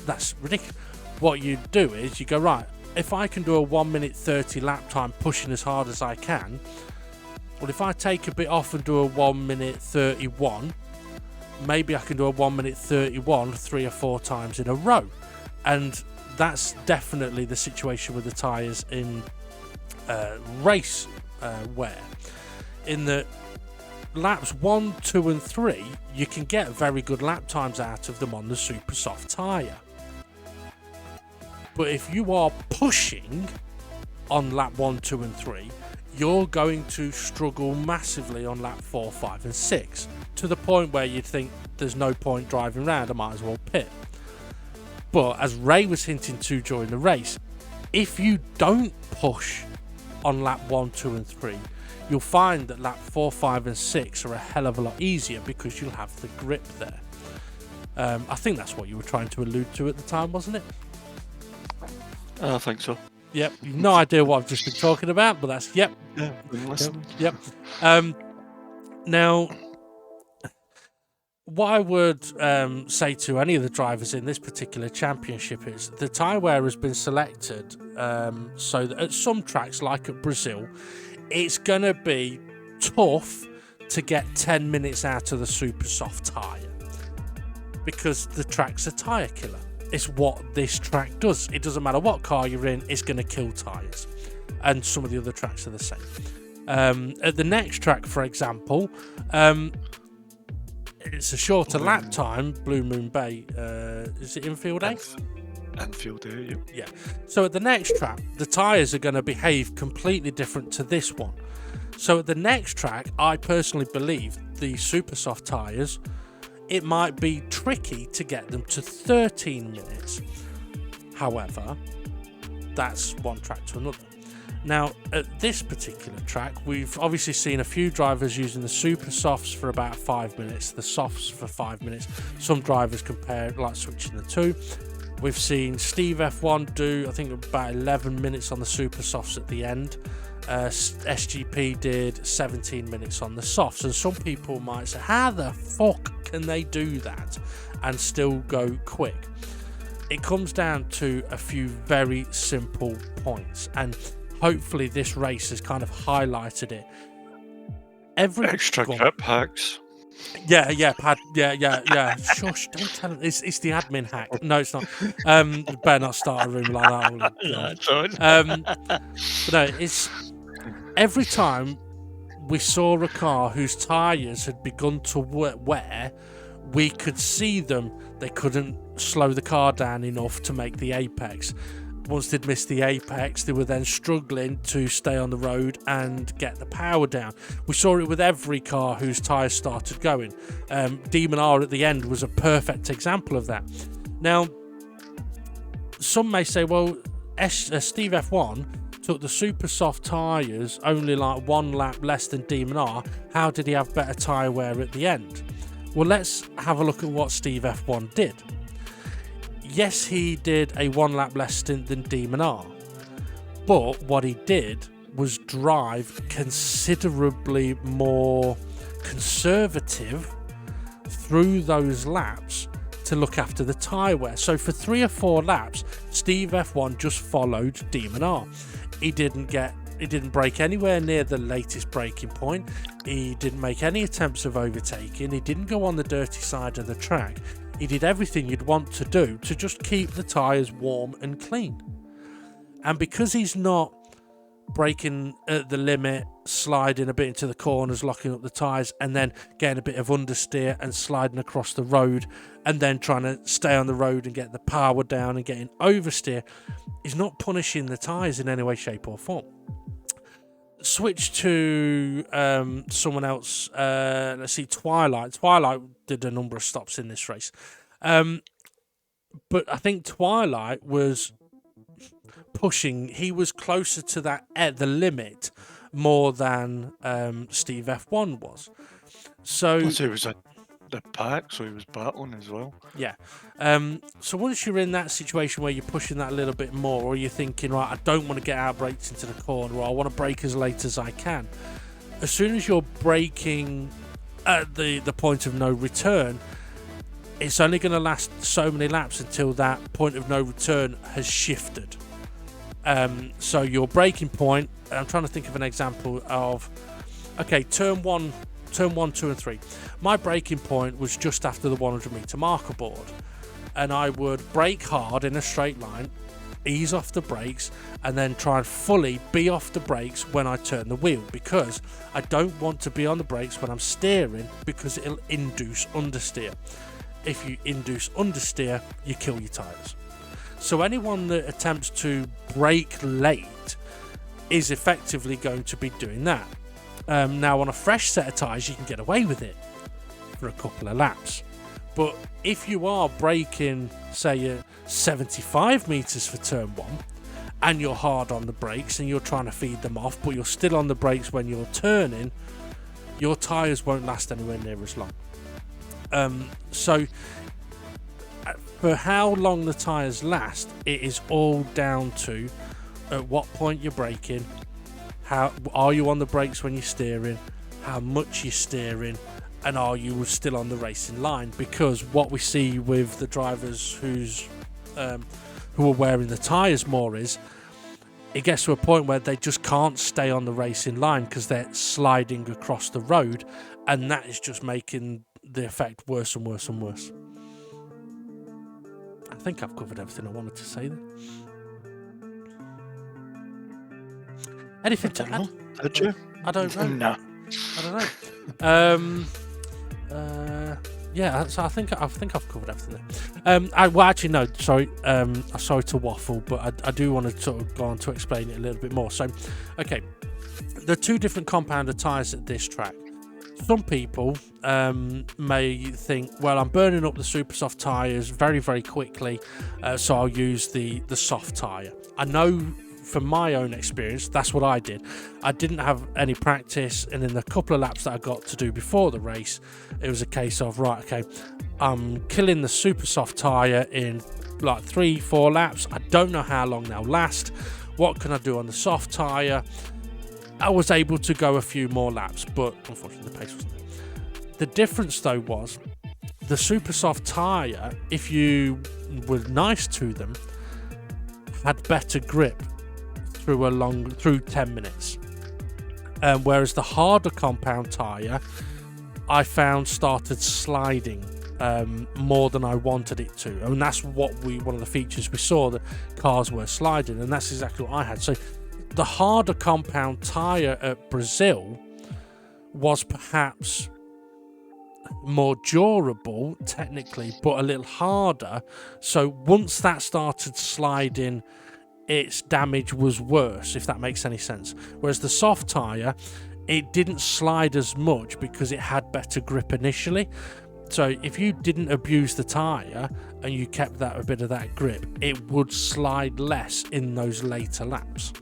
That's ridiculous. What you do is you go, right, if I can do a 1 minute 30 lap time pushing as hard as I can, well, if I take a bit off and do a 1 minute 31, maybe I can do a 1 minute 31 3 or 4 times in a row. And that's definitely the situation with the tyres in race wear. In the laps 1, 2 and 3, you can get very good lap times out of them on the super soft tyre. But if you are pushing on lap 1, 2 and 3, you're going to struggle massively on lap 4, 5 and 6, to the point where you'd think there's no point driving around, I might as well pit. But as Ray was hinting to during the race, if you don't push on lap 1, 2 and 3, you'll find that lap 4, 5 and 6 are a hell of a lot easier because you'll have the grip there. I think that's what you were trying to allude to at the time, wasn't it? I think so. Yep, no idea what I've just been talking about, but that's, yep. Yeah, been listening. Yep. Now, what I would say to any of the drivers in this particular championship is the tyre wear has been selected so that at some tracks, like at Brazil, it's going to be tough to get 10 minutes out of the super soft tyre because the track's a tyre killer. It's what this track does. It doesn't matter what car you're in, it's going to kill tyres. And some of the other tracks are the same. At the next track, for example, it's a shorter lap time, Blue Moon Bay. Is it Infield A? Infield A, yep. Yeah. So at the next track, the tyres are going to behave completely different to this one. So at the next track, I personally believe the super soft tyres, it might be tricky to get them to 13 minutes. However, that's one track to another. Now, at this particular track, we've obviously seen a few drivers using the super softs for about 5 minutes, the softs for 5 minutes. Some drivers compare, like switching the two. We've seen Steve F1 do, I think, about 11 minutes on the super softs at the end. SGP did 17 minutes on the softs, and some people might say, how the fuck can they do that and still go quick? It comes down to a few very simple points, and hopefully this race has kind of highlighted it. Extra grip hacks. Yeah. Shush, don't tell him. It's the admin hack. No, it's not. Better not start a room like that. But no, it's every time we saw a car whose tyres had begun to wear, we could see them. They couldn't slow the car down enough to make the apex. Once they'd missed the apex, they were then struggling to stay on the road and get the power down. We saw it with every car whose tyres started going. Demon R at the end was a perfect example of that. Now, some may say, well, Steve F1 took the super soft tyres only like 1 lap less than Demon R. How did he have better tyre wear at the end? Well, let's have a look at what Steve F1 did. Yes, he did a 1 lap less stint than Demon R, but what he did was drive considerably more conservative through those laps to look after the tyre wear. So for 3 or 4 laps, Steve F1 just followed Demon R. He He didn't brake anywhere near the latest braking point. He didn't make any attempts of overtaking. He didn't go on the dirty side of the track. He did everything you'd want to do to just keep the tyres warm and clean. And because he's not braking at the limit, sliding a bit into the corners, locking up the tyres, and then getting a bit of understeer and sliding across the road, and then trying to stay on the road and get the power down and getting oversteer, he's not punishing the tyres in any way, shape or form. Switch to someone else. Let's see, Twilight. Twilight did a number of stops in this race. But I think Twilight was pushing. He was closer to that at the limit more than Steve F1 was. So he was at the pack, so he was battling as well. Yeah. So once you're in that situation where you're pushing that a little bit more, or you're thinking, right, I don't want to get out brakes into the corner, or I want to brake as late as I can. As soon as you're braking at the point of no return, it's only going to last so many laps until that point of no return has shifted. So your braking point, I'm trying to think of an example of, okay, turn 1, 2 and 3. My braking point was just after the 100 metre marker board, and I would brake hard in a straight line, ease off the brakes, and then try and fully be off the brakes when I turn the wheel, because I don't want to be on the brakes when I'm steering, because it'll induce understeer. If you induce understeer, you kill your tyres. So anyone that attempts to brake late is effectively going to be doing that. Now on a fresh set of tyres you can get away with it for a couple of laps, but if you are braking, say, at 75 metres for turn 1 and you're hard on the brakes and you're trying to feed them off, but you're still on the brakes when you're turning, your tyres won't last anywhere near as long. So for how long the tyres last, it is all down to at what point you're braking, how are you on the brakes when you're steering, how much you're steering, and are you still on the racing line? Because what we see with the drivers who are wearing the tyres more is it gets to a point where they just can't stay on the racing line because they're sliding across the road, and that is just making the effect worse and worse and worse. I think I've covered everything I wanted to say there. Anything to add? Did you? I don't know. No. I don't know. Yeah, so I think I've covered everything there. Sorry to waffle, but I do want to sort of go on to explain it a little bit more. So, okay, there are two different compounder tyres at this track. Some people may think, well, I'm burning up the super soft tyres very, very quickly, so I'll use the soft tyre. I know from my own experience, that's what I did. I didn't have any practice, and in the couple of laps that I got to do before the race, it was a case of, right, okay, I'm killing the super soft tyre in like 3-4 laps. I don't know how long they'll last. What can I do on the soft tyre? I was able to go a few more laps, but unfortunately the pace wasn't there. The difference though was the super soft tyre, if you were nice to them, had better grip through 10 minutes. Whereas the harder compound tyre, I found started sliding more than I wanted it to. And that's one of the features we saw, that cars were sliding, and that's exactly what I had. So the harder compound tyre at Brazil was perhaps more durable technically, but a little harder. So once that started sliding, its damage was worse, if that makes any sense. Whereas the soft tyre, it didn't slide as much because it had better grip initially. So if you didn't abuse the tyre and you kept a bit of that grip, it would slide less in those later laps.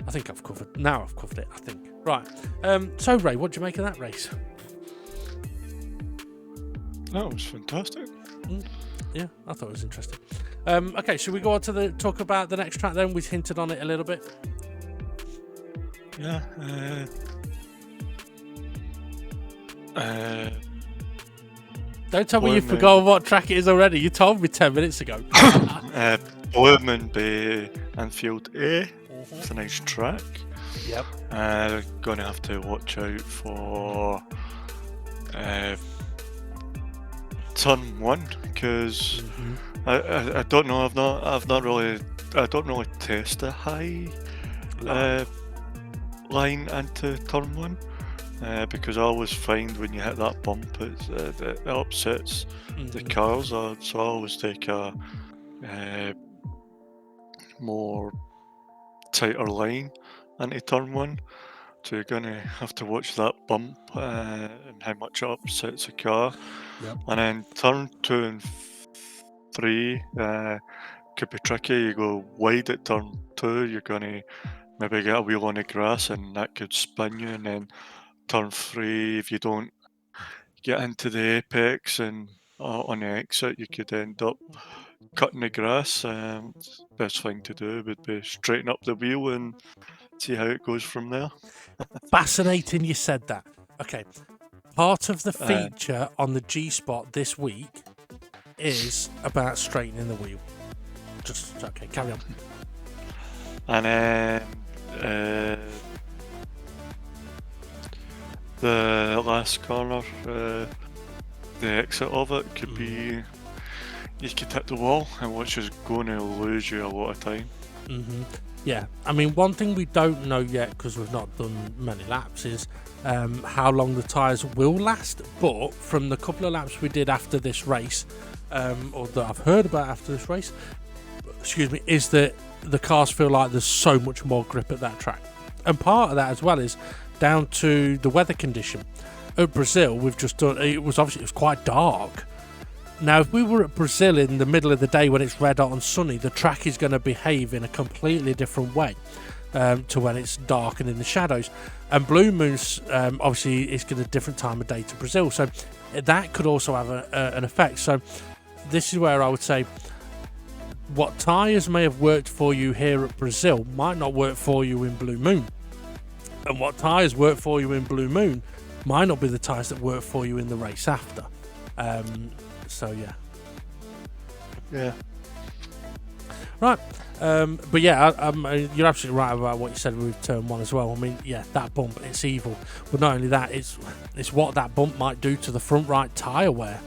I think I've covered it, I think. Right. So Ray, what do you make of that race? That was fantastic. Yeah, I thought it was interesting. Okay, should we go on to talk about the next track then? We hinted on it a little bit. Yeah. Don't tell me you forgot what track it is already. You told me 10 minutes ago. Blue Moon Bay Anfield A. It's a nice track. Yep. Gonna have to watch out for turn 1 because I don't know. I don't really test a high line into turn 1 because I always find when you hit that bump, it upsets the cars. So I always take a more tighter line into turn 1. So you're gonna have to watch that bump and how much it upsets the car. Yep. And then turn 2 and 3 could be tricky. You go wide at turn 2, you're gonna maybe get a wheel on the grass and that could spin you. And then turn 3, if you don't get into the apex and on the exit, you could end up cutting the grass. Best thing to do would be straighten up the wheel and see how it goes from there. Fascinating you said that. Okay. Part of the feature on the G-Spot this week is about straightening the wheel. Just, okay, carry on. And then the last corner, the exit of it could be, you could hit the wall, and which is going to lose you a lot of time. Yeah, I mean, one thing we don't know yet, because we've not done many laps, is how long the tyres will last. But from the couple of laps we did after this race, or that I've heard about after this race, is that the cars feel like there's so much more grip at that track. And part of that as well is down to the weather condition. At Brazil, we've just done, it was quite dark. Now, if we were at Brazil in the middle of the day when it's red hot and sunny, the track is going to behave in a completely different way to when it's dark and in the shadows. And Blue Moon's obviously is going to a different time of day to Brazil, so that could also have an effect. So this is where I would say what tyres may have worked for you here at Brazil might not work for you in Blue Moon. And what tyres work for you in Blue Moon might not be the tyres that work for you in the race after. So yeah. Right. But yeah, you're absolutely right about what you said with turn 1 as well. I mean, yeah, that bump, it's evil. But not only that, it's what that bump might do to the front right tyre wear.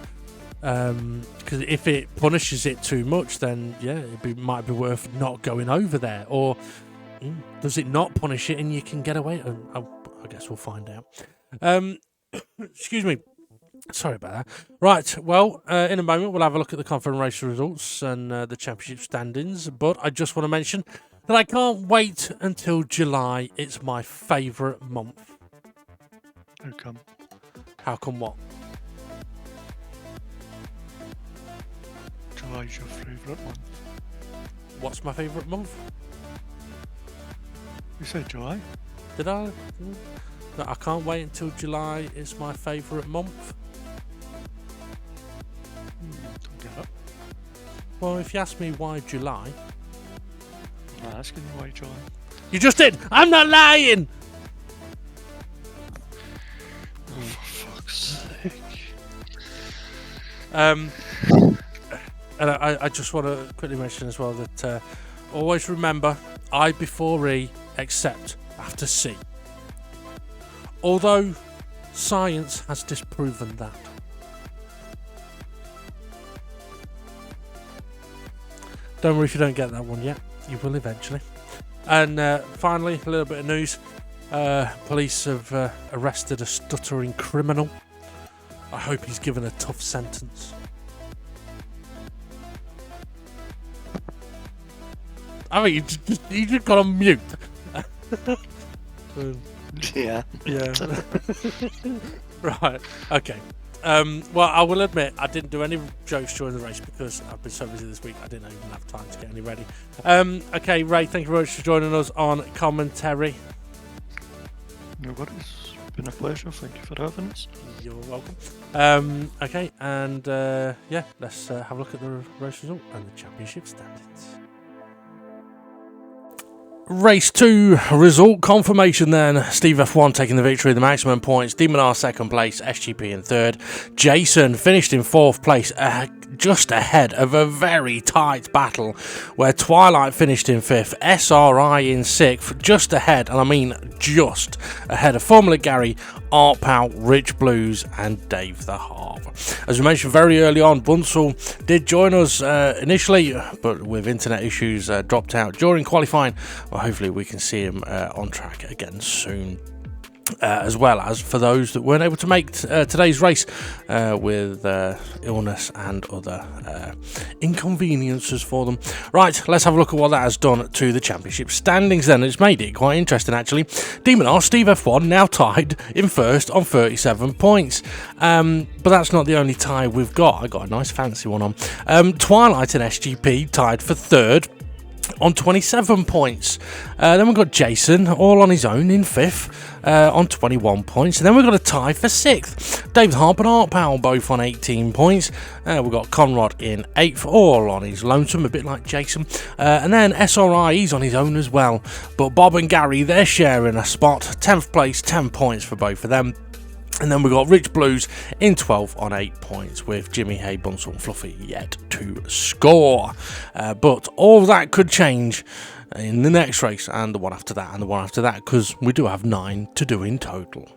Because if it punishes it too much, then yeah, might be worth not going over there. Or does it not punish it and you can get away? I guess we'll find out. Excuse me. Sorry about that. Right, well, in a moment we'll have a look at the conference race results and the championship standings, but I just want to mention that I can't wait until July. It's my favourite month. How come? How come what? July's your favourite month. What's my favourite month? You said July? Did I? No, I can't wait until July. It's my favourite month. Don't get it. Well, if you ask me why July... I'm not asking you why July. You just did! I'm not lying! Oh, for fuck's sake. And I just want to quickly mention as well that always remember I before E, except after C. Although science has disproven that. Don't worry if you don't get that one yet. You will eventually. And finally, a little bit of news. Police have arrested a stuttering criminal. I hope he's given a tough sentence. I mean, you just got on mute. Yeah. Yeah. Right. Okay. Well, I will admit I didn't do any jokes during the race because I've been so busy this week I didn't even have time to get any ready. Okay, Ray, thank you very much for joining us on commentary. No worries. It's been a pleasure. Thank you for having us. You're welcome. Okay, and yeah, let's have a look at the race result and the championship standings. Race 2 result confirmation then. Steve F1 taking the victory, the maximum points. Demon R second place, SGP in third. Jason finished in fourth place, just ahead of a very tight battle where Twilight finished in fifth, SRI in sixth, just ahead, and I mean just ahead of Formula Gary, Art Pal, Rich Blues and Dave the Harp. As we mentioned very early on, Bunsell did join us initially, but with internet issues dropped out during qualifying. Well, hopefully we can see him on track again soon. As well as for those that weren't able to make today's race with illness and other inconveniences for them. Right, let's have a look at what that has done to the championship standings then. It's made it quite interesting actually. Demon R, Steve F1 now tied in first on 37 points. But that's not the only tie we've got. I got a nice fancy one on. Twilight and SGP tied for third on 27 points. Then we've got Jason all on his own in fifth on 21 points. And then we've got a tie for sixth. Dave Harp and Art Powell both on 18 points. We've got Conrad in eighth, all on his lonesome, a bit like Jason. And then SRI, he's on his own as well. But Bob and Gary, they're sharing a spot. 10th place, 10 points for both of them. And then we've got Rich Blues in 12th on 8 points, with Jimmy Hay, Bunsell and Fluffy yet to score. But all that could change in the next race, and the one after that, and the one after that, because we do have 9 to do in total.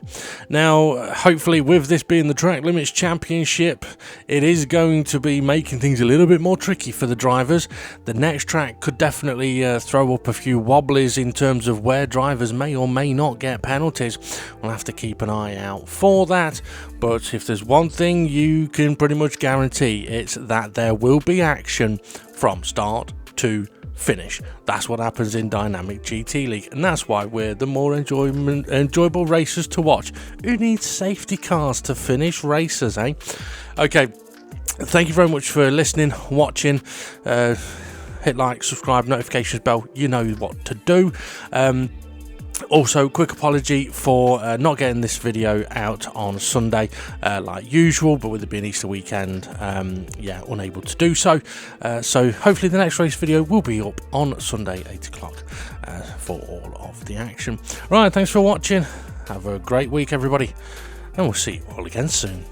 Now, hopefully with this being the Track Limits Championship, it is going to be making things a little bit more tricky for the drivers. The next track could definitely throw up a few wobblies in terms of where drivers may or may not get penalties. We'll have to keep an eye out for that, but if there's one thing you can pretty much guarantee, it's that there will be action from start to finish. That's what happens in Dynamic GT League, and that's why we're the more enjoyable racers to watch. Who needs safety cars to finish races, eh? Okay, thank you very much for listening, watching. Hit like, subscribe, notifications bell, you know what to do. Also, quick apology for not getting this video out on Sunday like usual, but with it being Easter weekend, unable to do so. So hopefully the next race video will be up on Sunday 8 o'clock for all of the action. Right, thanks for watching. Have a great week, everybody, and we'll see you all again soon.